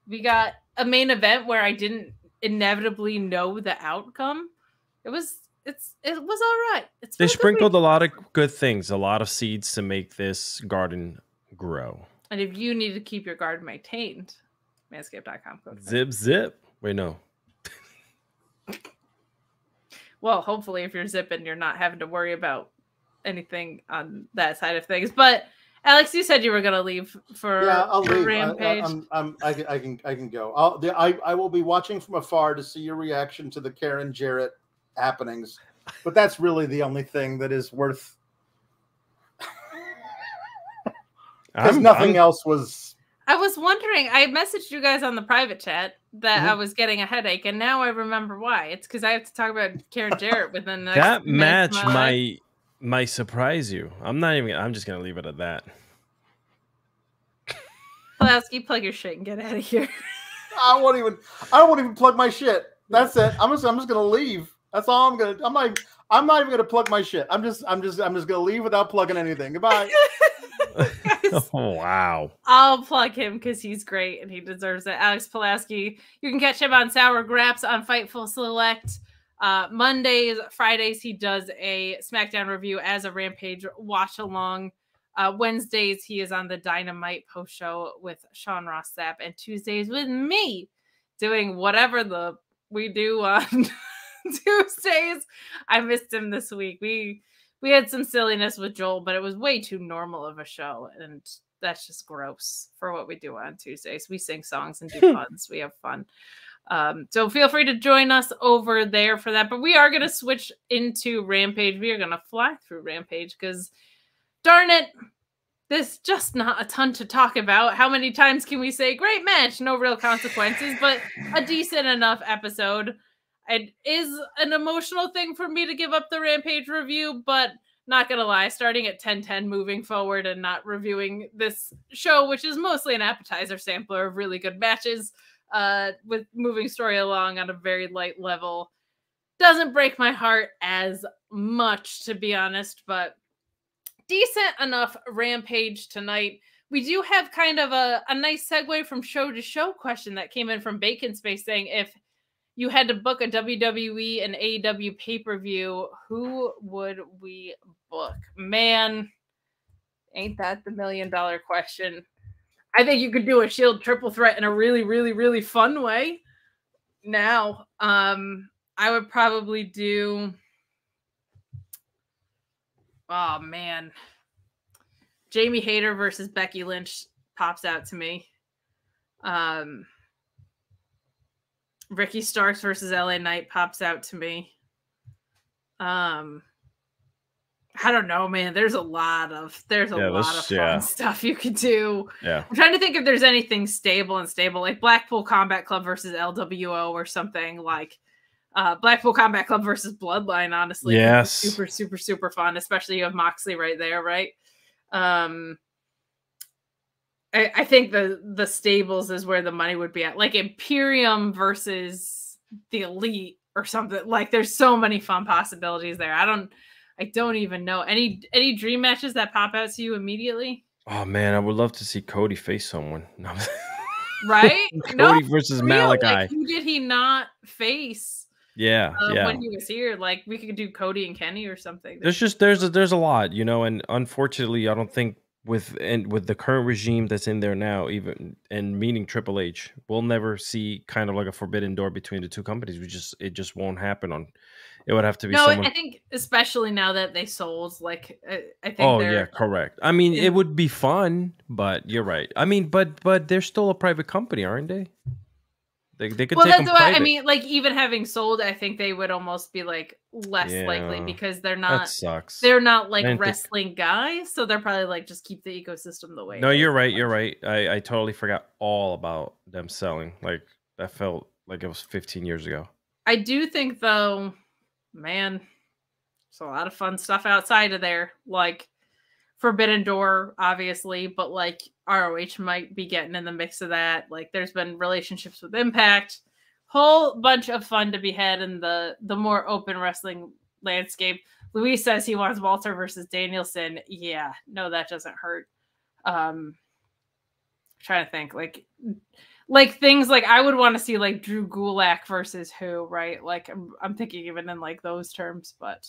We got a main event where I didn't inevitably know the outcome. It was all right. They sprinkled a lot of good things, a lot of seeds to make this garden grow. And if you need to keep your garden maintained, manscaped.com. Zip zip. Wait, no. Well, hopefully if you're zipping, you're not having to worry about anything on that side of things. But Alex, you said you were going to leave for I'll leave. Rampage. I can go. I will be watching from afar to see your reaction to the Karen Jarrett happenings. But that's really the only thing that is worth. Because nothing else was. I was wondering. I messaged you guys on the private chat that I was getting a headache, and now I remember why. It's because I have to talk about Karen Jarrett within the that match might surprise you. I'm just gonna leave it at that. Pulaski, plug your shit and get out of here. I won't even plug my shit. That's it. I'm just gonna leave. That's all I'm gonna. I'm not even gonna plug my shit. I'm just gonna leave without plugging anything. Goodbye. Oh, wow. I'll plug him because he's great and he deserves it. Alex Pulaski. You can catch him on Sour Graps on Fightful Select. Mondays, Fridays, he does a SmackDown review as a Rampage watch along. Wednesdays, he is on the Dynamite post show with Sean Ross Sapp, and Tuesdays with me doing whatever we do on Tuesdays. I missed him this week. We had some silliness with Joel, but it was way too normal of a show, and that's just gross for what we do on Tuesdays. We sing songs and do puns. We have fun. So feel free to join us over there for that. But we are going to switch into Rampage. We are going to fly through Rampage because, darn it, there's just not a ton to talk about. How many times can we say, great match, no real consequences, but a decent enough episode? It is an emotional thing for me to give up the Rampage review, but not going to lie, starting at 10:10 moving forward and not reviewing this show, which is mostly an appetizer sampler of really good matches, with moving story along on a very light level, doesn't break my heart as much, to be honest, but decent enough Rampage tonight. We do have kind of a nice segue from show to show question that came in from Bacon Space saying, if you had to book a WWE and AEW pay-per-view, who would we book? Man, ain't that the $1 million question? I think you could do a Shield triple threat in a really, really, really fun way. Now, I would probably do... Oh, man. Jamie Hayter versus Becky Lynch pops out to me. Ricky Starks versus LA Knight pops out to me. I don't know, man. There's a lot of fun stuff you could do. Yeah. I'm trying to think if there's anything stable, like Blackpool Combat Club versus LWO or something, like Blackpool Combat Club versus Bloodline, honestly. Yes. Super, super, super fun, especially you have Moxley right there, right? I think the stables is where the money would be at, like Imperium versus the Elite or something. Like, there's so many fun possibilities there. I don't even know any dream matches that pop out to you immediately. Oh man, I would love to see Cody face someone. No. Right? Cody versus Malachi. Like, who did he not face? Yeah. When he was here, like, we could do Cody and Kenny or something. There's a lot, and unfortunately, I don't think with the current regime that's in there now, even and meaning Triple H, we'll never see kind of like a forbidden door between the two companies. It just won't happen. It would have to be someone. I think especially now that they sold, like, I think. Oh yeah, correct. I mean, it would be fun, but you're right. I mean, but they're still a private company, aren't they? They could take them private. I mean, like, even having sold, I think they would almost be like less likely because they're not. That sucks. They're not like wrestling guys, so they're probably like just keep the ecosystem the way. No, you're right. You're right. I totally forgot all about them selling. Like, that felt like it was 15 years ago. I do think though, man, there's a lot of fun stuff outside of there, like Forbidden Door, obviously, but like ROH might be getting in the mix of that. Like, there's been relationships with Impact, whole bunch of fun to be had in the more open wrestling landscape. Luis says he wants Walter versus Danielson. Yeah, no, that doesn't hurt. Trying to think, like things like I would want to see like Drew Gulak versus who, right? Like, I'm thinking even in like those terms, but.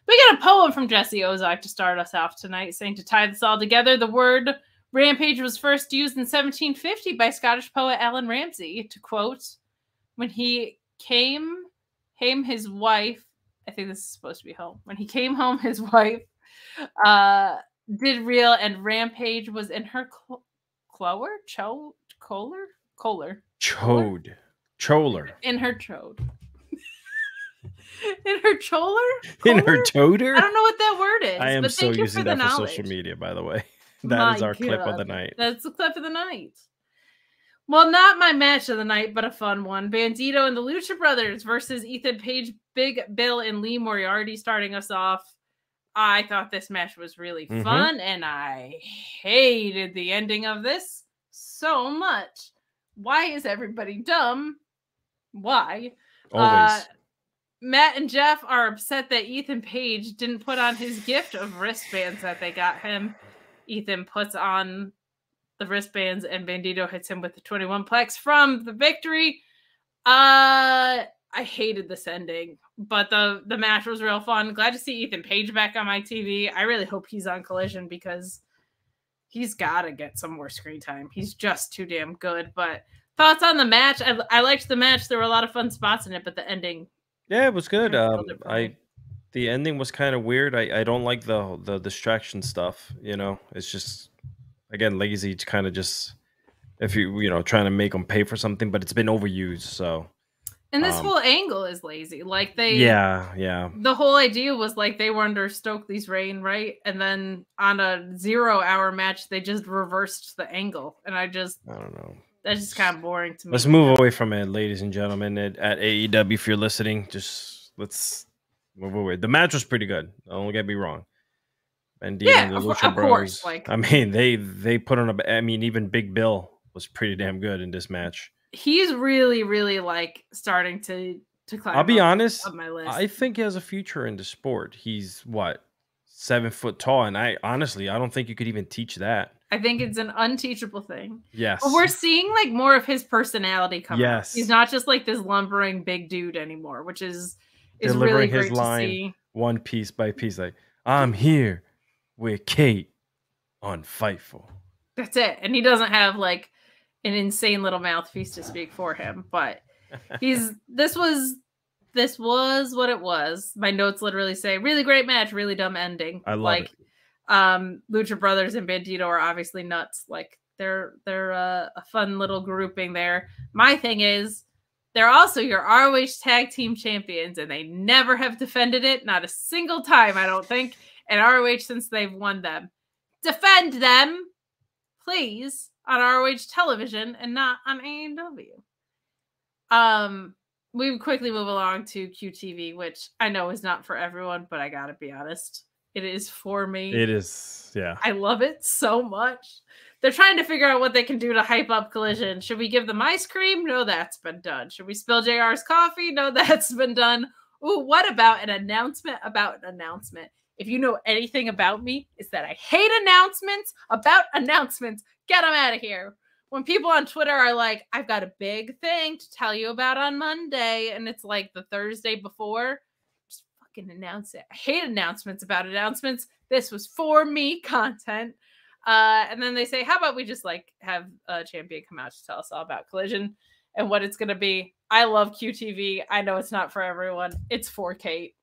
We got a poem from Jesse Ozak to start us off tonight, saying, to tie this all together, the word rampage was first used in 1750 by Scottish poet Alan Ramsay to quote, when he came his wife, I think this is supposed to be home, when he came home, his wife did reel and rampage was in her choler? In her chode. In her choler? In her toter? I don't know what that word is. I am but so using that for knowledge. social media, by the way. That is our clip of the night. That's the clip of the night. Well, not my match of the night, but a fun one. Bandido and the Lucha Brothers versus Ethan Page, Big Bill, and Lee Moriarty starting us off. I thought this match was really fun, and I hated the ending of this so much. Why is everybody dumb? Why? Always. Matt and Jeff are upset that Ethan Page didn't put on his gift of wristbands that they got him. Ethan puts on the wristbands and Bandido hits him with the 21 plex from the victory. I hated this ending, but the match was real fun. Glad to see Ethan Page back on my TV. I really hope he's on Collision because he's got to get some more screen time. He's just too damn good. But thoughts on the match? I liked the match. There were a lot of fun spots in it, but the ending... Yeah, it was good. The ending was kind of weird. I don't like the distraction stuff. It's just, again, lazy to kind of just, if trying to make them pay for something, but it's been overused. So, and this whole angle is lazy. Like yeah. The whole idea was like they were under Stokely's reign, right? And then on a 0-hour match, they just reversed the angle, and I don't know. That's just kind of boring to me. Let's move away from it, ladies and gentlemen. At AEW, if you're listening, let's move away. The match was pretty good. Don't get me wrong. And the Lucha Bros. I mean, they put on even Big Bill was pretty damn good in this match. He's really, really like starting to climb. I'll be honest. Up my list. I think he has a future in the sport. He's 7 foot tall, and I don't think you could even teach that. I think it's an unteachable thing. Yes. But we're seeing like more of his personality come out. Yes. He's not just like this lumbering big dude anymore, which is delivering really his great line to see. one piece by piece. Like, I'm here with Kate on Fightful. That's it. And he doesn't have like an insane little mouthpiece to speak for him, but this was what it was. My notes literally say really great match, really dumb ending. I love it. Lucha Brothers and Bandido are obviously nuts. Like they're a fun little grouping there. My thing is they're also your ROH tag team champions, and they never have defended it, not a single time, I don't think, in ROH since they've won them. Defend them, please, on ROH television and not on AEW. We quickly move along to QTV, which I know is not for everyone, but I gotta be honest. It is for me. It is, yeah. I love it so much. They're trying to figure out what they can do to hype up Collision. Should we give them ice cream? No, that's been done. Should we spill JR's coffee? No, that's been done. Ooh, what about an announcement about an announcement? If you know anything about me, it's that I hate announcements about announcements. Get them out of here. When people on Twitter are like, I've got a big thing to tell you about on Monday, and it's like the Thursday before, just fucking announce it. I hate announcements about announcements. This was for me content. And then they say, how about we just like have a champion come out to tell us all about Collision and what it's going to be. I love QTV. I know it's not for everyone. It's for Kate.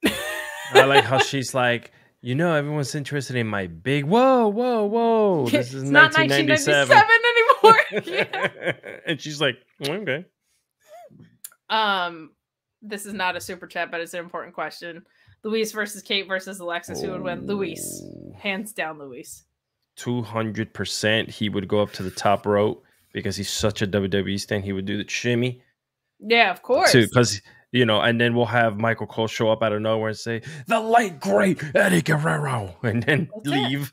I like how she's like, you know, everyone's interested in my big, whoa. This is it's 1997. not 1997 anymore. Yeah. And she's like, okay. This is not a super chat, but it's an important question. Luis versus Kate versus Alexis. Who would win? Luis. Hands down, Luis. 200% he would go up to the top rope because he's such a WWE stan. He would do the shimmy. Yeah, of course. Because, you know, and then we'll have Michael Cole show up out of nowhere and say, the late, great Eddie Guerrero, and then leave.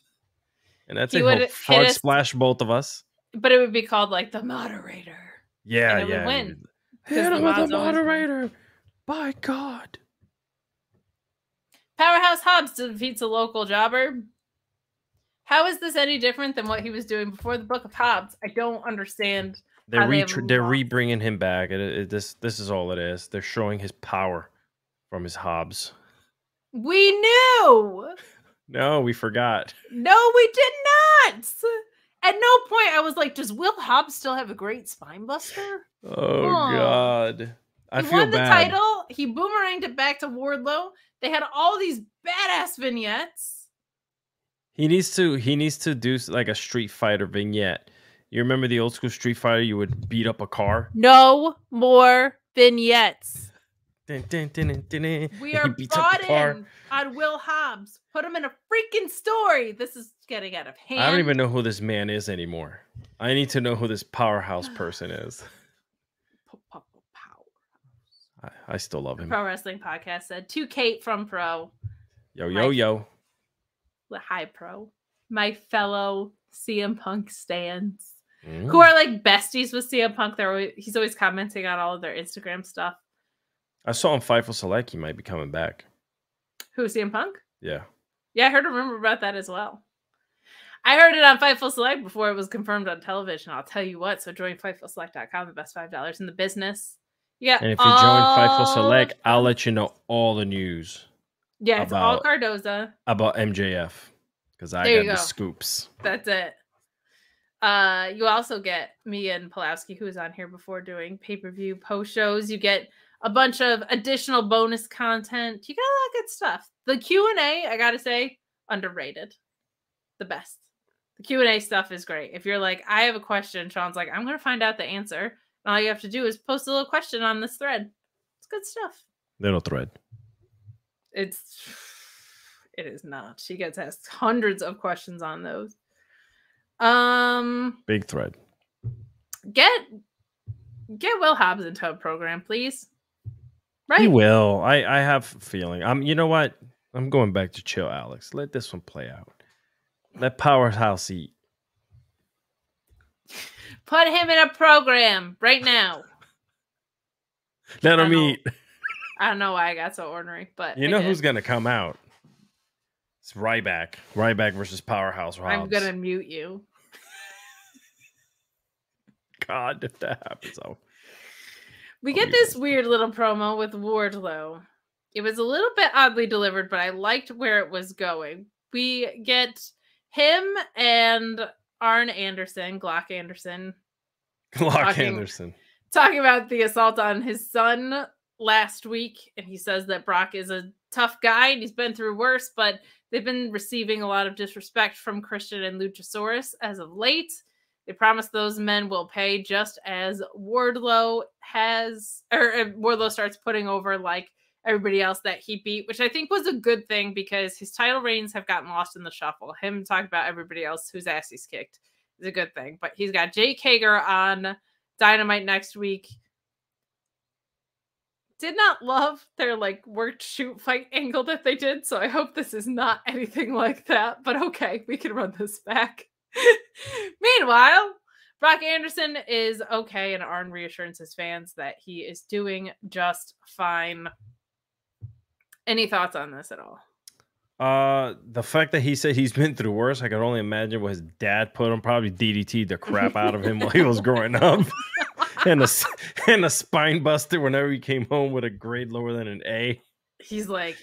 And that's it. He'll frog splash both of us. But it would be called like the moderator. Yeah, and it would win. Hit him with the moderator. By God. Powerhouse Hobbs defeats a local jobber. How is this any different than what he was doing before the Book of Hobbs? I don't understand. They're re-bringing him back. This is all it is. They're showing his power from his Hobbs. We knew. No, we forgot. No, we did not. At no point I was like, does Will Hobbs still have a great spine buster? Oh, God. I feel won the bad. title. He boomeranged it back to Wardlow. They had all these badass vignettes. He needs to do like a Street Fighter vignette. You remember the old school Street Fighter? You would beat up a car. No more vignettes. We are bought in on Will Hobbs. Put him in a freaking story. This is getting out of hand. I don't even know who this man is anymore. I need to know who this powerhouse person is. I still love him. Pro Wrestling Podcast said to Kate from Pro. Yo. Hi, Pro. My fellow CM Punk stans who are like besties with CM Punk. He's always commenting on all of their Instagram stuff. I saw on Fightful Select he might be coming back. Who, CM Punk? Yeah. Yeah, I heard a rumor about that as well. I heard it on Fightful Select before it was confirmed on television. I'll tell you what. So join FightfulSelect.com, the best $5 in the business. Yeah. And if you join Fightful Select, I'll let you know all the news. Yeah, it's all Cardoza. About MJF. Because I got the scoops. That's it. You also get me and Pulowski, who was on here before, doing pay-per-view post shows. You get a bunch of additional bonus content. You got a lot of good stuff. The Q&A, I gotta say, underrated. The best. The Q&A stuff is great. If you're like, I have a question, Sean's like, I'm gonna find out the answer. And all you have to do is post a little question on this thread. It's good stuff. Little thread. It is not. She gets asked hundreds of questions on those. Big thread. Get Will Hobbs into a program, please. Right? He will. I have a feeling. You know what? I'm going back to chill, Alex. Let this one play out. Let Powerhouse eat. Put him in a program right now. Let him eat. I don't know why I got so ornery, but you know who's gonna come out? It's Ryback. Ryback versus Powerhouse Hobbs. I'm gonna mute you. God, if that happens, We get this weird little promo with Wardlow. It was a little bit oddly delivered, but I liked where it was going. We get him and Arn Anderson, Glock Anderson. Talking about the assault on his son last week. And he says that Brock is a tough guy and he's been through worse, but they've been receiving a lot of disrespect from Christian and Luchasaurus as of late. They promise those men will pay, just as Wardlow starts putting over like everybody else that he beat, which I think was a good thing because his title reigns have gotten lost in the shuffle. Him talking about everybody else whose ass he's kicked is a good thing. But he's got Jake Hager on Dynamite next week. Did not love their like worked shoot fight angle that they did, so I hope this is not anything like that. But okay, we can run this back. Meanwhile, Brock Anderson is okay, and Arn reassures his fans that he is doing just fine. Any thoughts on this at all? The fact that he said he's been through worse, I could only imagine what his dad put him. Probably DDT'd the crap out of him while he was growing up. and a spine buster whenever he came home with a grade lower than an A. He's like,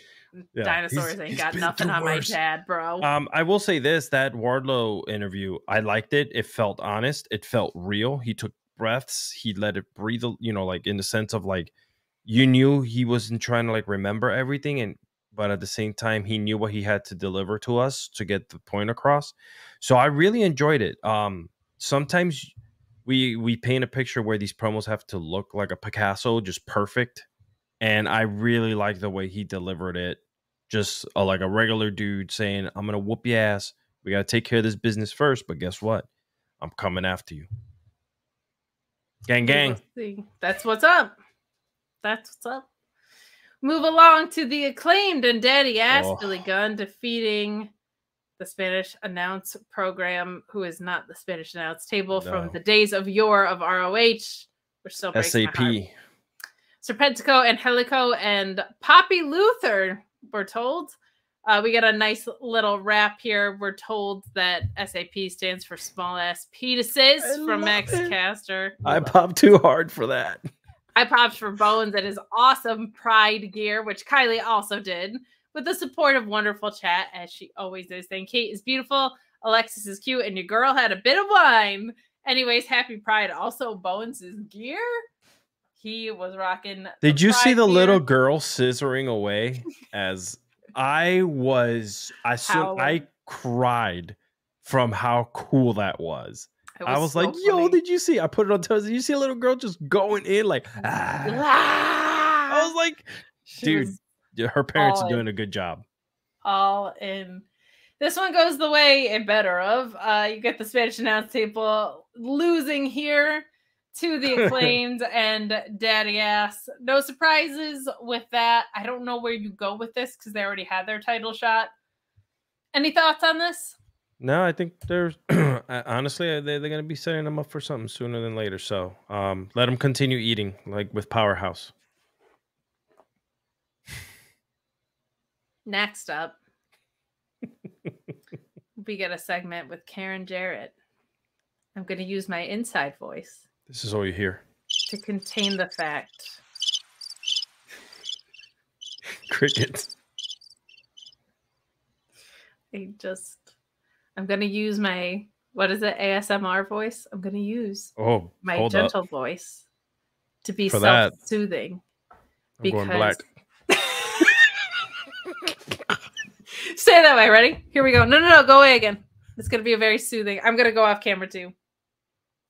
dinosaurs ain't got nothing on my dad, bro. I will say this, that Wardlow interview, I liked it. It felt honest. It felt real. He took breaths. He let it breathe, like in the sense of like, you knew he wasn't trying to like remember everything, but at the same time, he knew what he had to deliver to us to get the point across. So I really enjoyed it. Sometimes we paint a picture where these promos have to look like a Picasso, just perfect. And I really like the way he delivered it. Just like a regular dude saying, I'm going to whoop your ass. We got to take care of this business first. But guess what? I'm coming after you. Gang, gang. That's what's up. That's what's up. Move along to the Acclaimed and Daddy Ass Billy Gunn defeating the Spanish announce program, who is not the Spanish announce table from the days of yore of ROH. We're still SAP. Serpentico, Angelico, and Poppy Luther, we're told. We get a nice little wrap here. We're told that SAP stands for small ass penises from Max Caster. I popped too hard for that. I popped for Bowens and his awesome Pride gear, which Kylie also did, with the support of wonderful chat, as she always is, saying Kate is beautiful, Alexis is cute, and your girl had a bit of wine. Anyways, happy Pride. Also, Bowens' gear. He was rocking. Did you see the little girl scissoring away? As I cried from how cool that was. I was so like, funny. Yo, did you see? I put it on television. Did you see a little girl just going in like, ah. I was like, dude, her parents are doing a good job. All in. This one goes the way it better of. You get the Spanish announce table losing here to the Acclaimed and Daddy Ass. No surprises with that. I don't know where you go with this because they already had their title shot. Any thoughts on this? No, I think there's honestly they're going to be setting them up for something sooner than later. So let them continue eating like with Powerhouse. Next up, we get a segment with Karen Jarrett. I'm going to use my inside voice. This is all you hear. To contain the fact. Crickets. I'm going to use my, what is it, ASMR voice? I'm going to use my gentle voice to be self-soothing. I'm going black. Stay that way. Ready? Here we go. No. Go away again. It's going to be a very soothing. I'm going to go off camera too.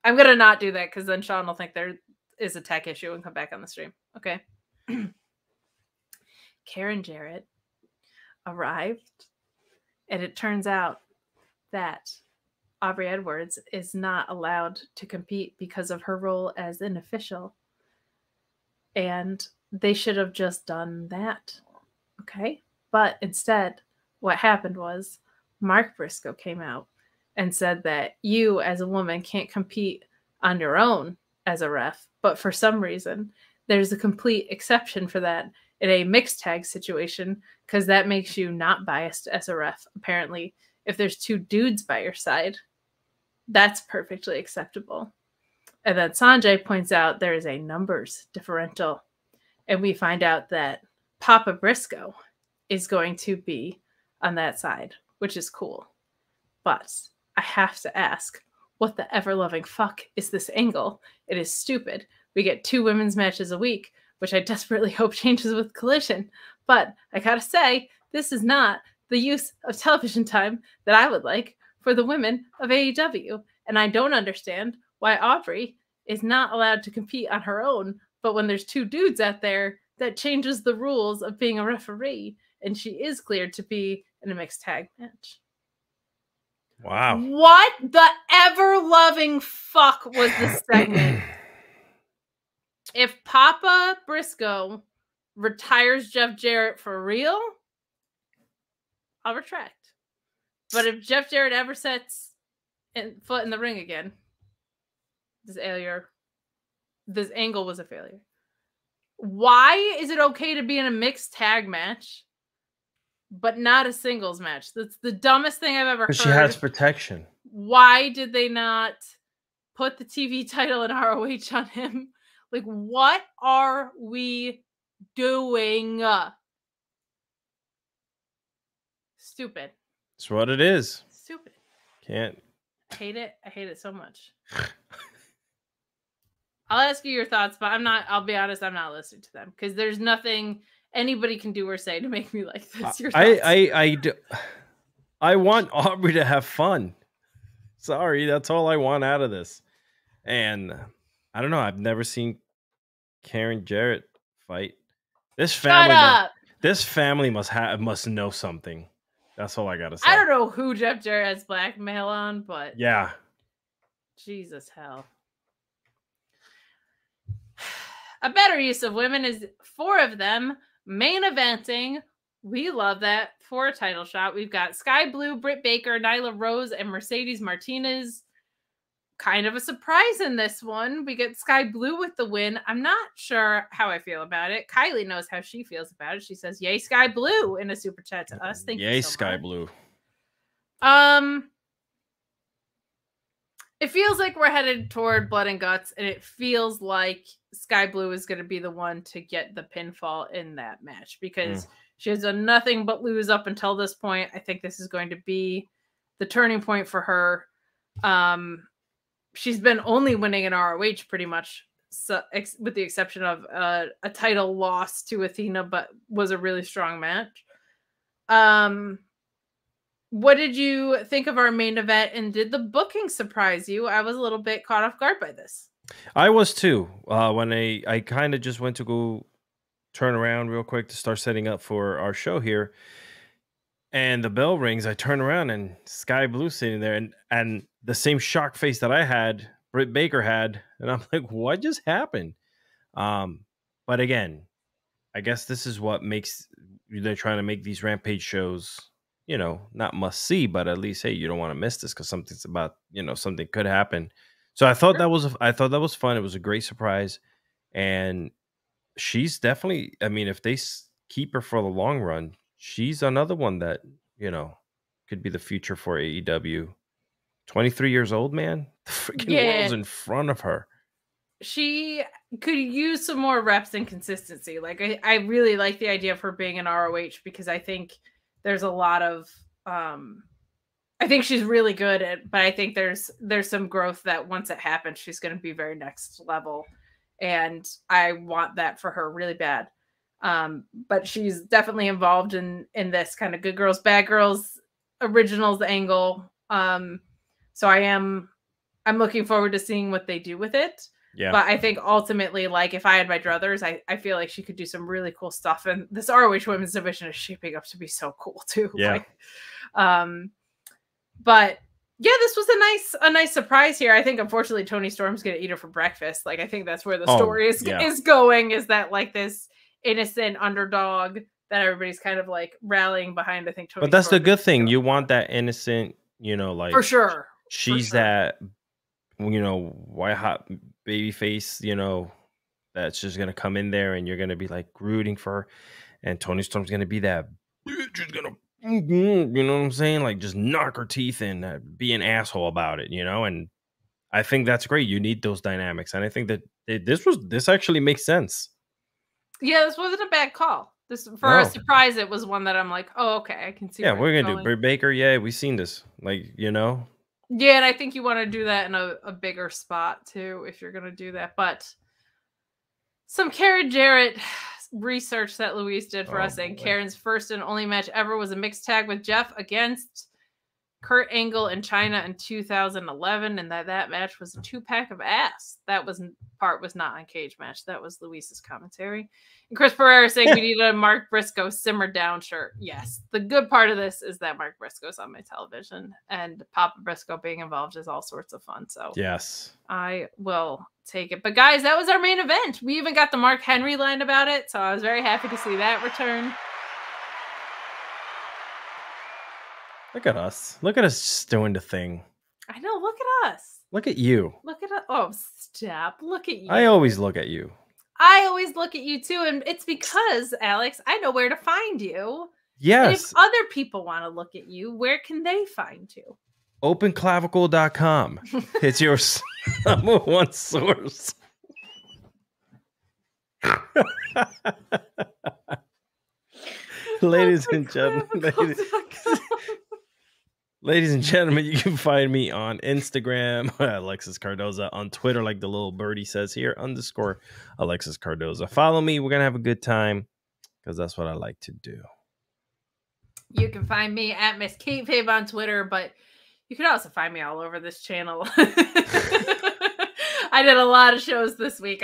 I'm going to not do that because then Sean will think there is a tech issue and come back on the stream. Okay. Karen Jarrett arrived, and it turns out that Aubrey Edwards is not allowed to compete because of her role as an official. And they should have just done that. Okay. But instead, what happened was Mark Briscoe came out and said that you as a woman can't compete on your own as a ref. But for some reason, there's a complete exception for that in a mixed tag situation because that makes you not biased as a ref. Apparently, if there's two dudes by your side, that's perfectly acceptable. And then Sanjay points out there is a numbers differential. And we find out that Papa Briscoe is going to be on that side, which is cool. But I have to ask, what the ever-loving fuck is this angle? It is stupid. We get 2 women's matches a week, which I desperately hope changes with Collision. But I gotta say, this is not the use of television time that I would like for the women of AEW. And I don't understand why Aubrey is not allowed to compete on her own, but when there's 2 dudes out there, that changes the rules of being a referee, and she is cleared to be in a mixed tag match. Wow. What the ever-loving fuck was this segment? If Papa Briscoe retires Jeff Jarrett for real, I'll retract. But if Jeff Jarrett ever sets foot in the ring again, this angle was a failure. Why is it okay to be in a mixed tag match, but not a singles match? That's the dumbest thing I've ever heard. She has protection. Why did they not put the TV title in ROH on him? Like, what are we doing? Stupid. That's what it is. Stupid. Can't. I hate it. I hate it so much. I'll ask you your thoughts, but I'll be honest, I'm not listening to them because there's nothing anybody can do or say to make me like this. Your thoughts? I want Aubrey to have fun. Sorry, that's all I want out of this. And I don't know, I've never seen Karen Jarrett fight. This family must know something. That's all I gotta say. I don't know who Jeff Jarrett has blackmail on, but yeah. Jesus hell. A better use of women is 4 of them main eventing. We love that for a title shot. We've got Skye Blue, Britt Baker, Nyla Rose, and Mercedes Martinez. Kind of a surprise in this one. We get Skye Blue with the win. I'm not sure how I feel about it. Kylie knows how she feels about it. She says, "Yay, Skye Blue!" in a super chat to us. Thank you so much. Yay, Skye Blue. It feels like we're headed toward Blood and Guts, and it feels like Skye Blue is going to be the one to get the pinfall in that match because she has done nothing but lose up until this point. I think this is going to be the turning point for her. She's been only winning in ROH pretty much, with the exception of a title loss to Athena, but was a really strong match. What did you think of our main event, and did the booking surprise you? I was a little bit caught off guard by this. I was too. When I kind of just went to go turn around real quick to start setting up for our show here, and the bell rings, I turn around and Skye Blue sitting there, and the same shock face that I had, Britt Baker had, and I'm like, what just happened? But again, I guess this is what makes they're trying to make these Rampage shows, you know, not must see, but at least, hey, you don't want to miss this because something's about, you know, something could happen. So I thought that was fun. It was a great surprise, and she's definitely. I mean, if they keep her for the long run, she's another one that, you know, could be the future for AEW. 23 years old, man. The freaking world's in front of her. She could use some more reps and consistency. Like I really like the idea of her being an ROH because I think there's a lot of I think she's really good at, but I think there's some growth that once it happens, she's going to be very next level. And I want that for her really bad. But she's definitely involved in this kind of good girls, bad girls, originals angle. So I'm looking forward to seeing what they do with it. Yeah. But I think ultimately, like if I had my druthers, I feel like she could do some really cool stuff. And this ROH women's division is shaping up to be so cool too. Yeah. Like, but yeah, this was a nice surprise here. I think unfortunately Toni Storm's gonna eat her for breakfast. Like I think that's where the story is going, is that like this innocent underdog that everybody's kind of like rallying behind. I think Toni But that's Storm the good thing. You want that innocent, you know, like for sure. She's that, you know, white hot baby face, you know, that's just gonna come in there and you're gonna be like rooting for her. And Toni Storm's gonna be that bitch is gonna, you know what I'm saying? Like just knock her teeth in, be an asshole about it, you know? And I think that's great. You need those dynamics, and I think that this actually makes sense. Yeah, this wasn't a bad call. This for a surprise, it was one that I'm like, oh, okay, I can see. Yeah, we're gonna do Britt Baker. Yeah, we've seen this. Like, you know. Yeah, and I think you want to do that in a bigger spot too, if you're gonna do that. But some Karen Jarrett research that Luis did for us, and Karen's first and only match ever was a mixed tag with Jeff against Kurt Angle in China in 2011, and that match was a 2-pack of ass. That was not on Cage Match. That was Luis's commentary. And Chris Pereira saying we need a Mark Briscoe simmer down shirt. Yes, the good part of this is that Mark Briscoe's on my television, and Papa Briscoe being involved is all sorts of fun. So yes, I will take it. But guys, that was our main event. We even got the Mark Henry line about it, so I was very happy to see that return. Look at us. Look at us just doing the thing. I know. Look at us. Look at you. Look at us. Oh, stop. Look at you. I always look at you. I always look at you too. And it's because, Alex, I know where to find you. Yes. And if other people want to look at you, where can they find you? Openclavicle.com. It's your number one source. Ladies and gentlemen. Ladies and gentlemen, you can find me on Instagram, Alexis Cardoza, on Twitter, like the little birdie says here, _ Alexis Cardoza. Follow me. We're going to have a good time because that's what I like to do. You can find me at Miss Kate Fabe on Twitter, but you can also find me all over this channel. I did a lot of shows this week.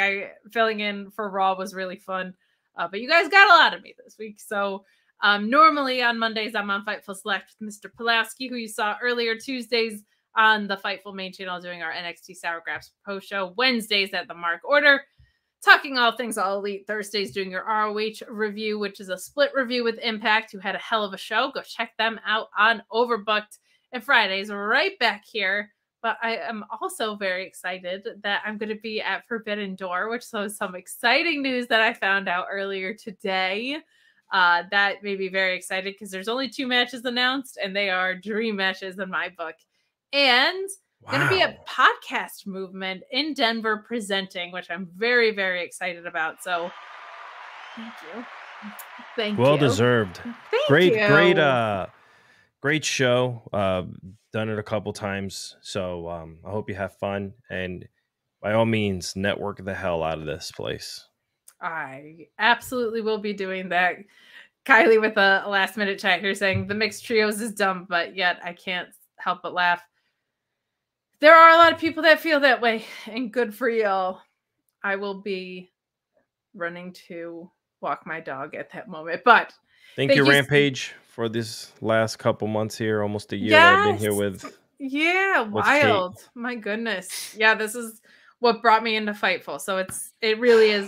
Filling in for Raw was really fun, but you guys got a lot of me this week. So normally on Mondays, I'm on Fightful Select with Mr. Pulaski, who you saw earlier. Tuesdays on the Fightful main channel doing our NXT Sour Grapes post show. Wednesdays at the Mark Order, talking all things All Elite. Thursdays doing your ROH review, which is a split review with Impact, who had a hell of a show. Go check them out on Overbooked. And Fridays right back here. But I am also very excited that I'm going to be at Forbidden Door, which was some exciting news that I found out earlier today. That made me very excited because there's only 2 matches announced, and they are dream matches in my book. And going to be a podcast movement in Denver presenting, which I'm very, very excited about. So thank you. Thank you. Well deserved. Thank you. Great show. Done it a couple times. So I hope you have fun. And by all means, network the hell out of this place. I absolutely will be doing that. Kylie with a last minute chat here saying the mixed trios is dumb, but yet I can't help but laugh. There are a lot of people that feel that way, and good for y'all. I will be running to walk my dog at that moment. But thank you, Rampage, for this last couple months here, almost a year that I've been here with. Yeah, wild. Kate. My goodness. Yeah, this is what brought me into Fightful. So it really is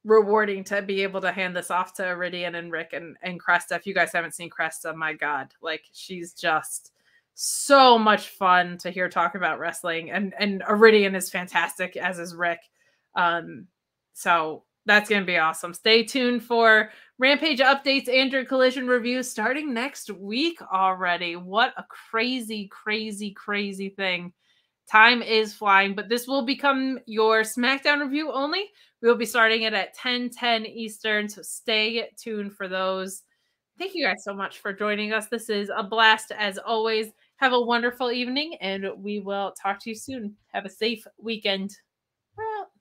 rewarding to be able to hand this off to Iridian and Rick and Cresta. If you guys haven't seen Cresta, my God, like she's just so much fun to hear talk about wrestling, and Iridian is fantastic, as is Rick. So that's going to be awesome. Stay tuned for Rampage updates and your Collision reviews starting next week already. What a crazy, crazy, crazy thing. Time is flying, but this will become your SmackDown review only. We will be starting it at 10:10 Eastern, so stay tuned for those. Thank you guys so much for joining us. This is a blast as always. Have a wonderful evening, and we will talk to you soon. Have a safe weekend. We're out.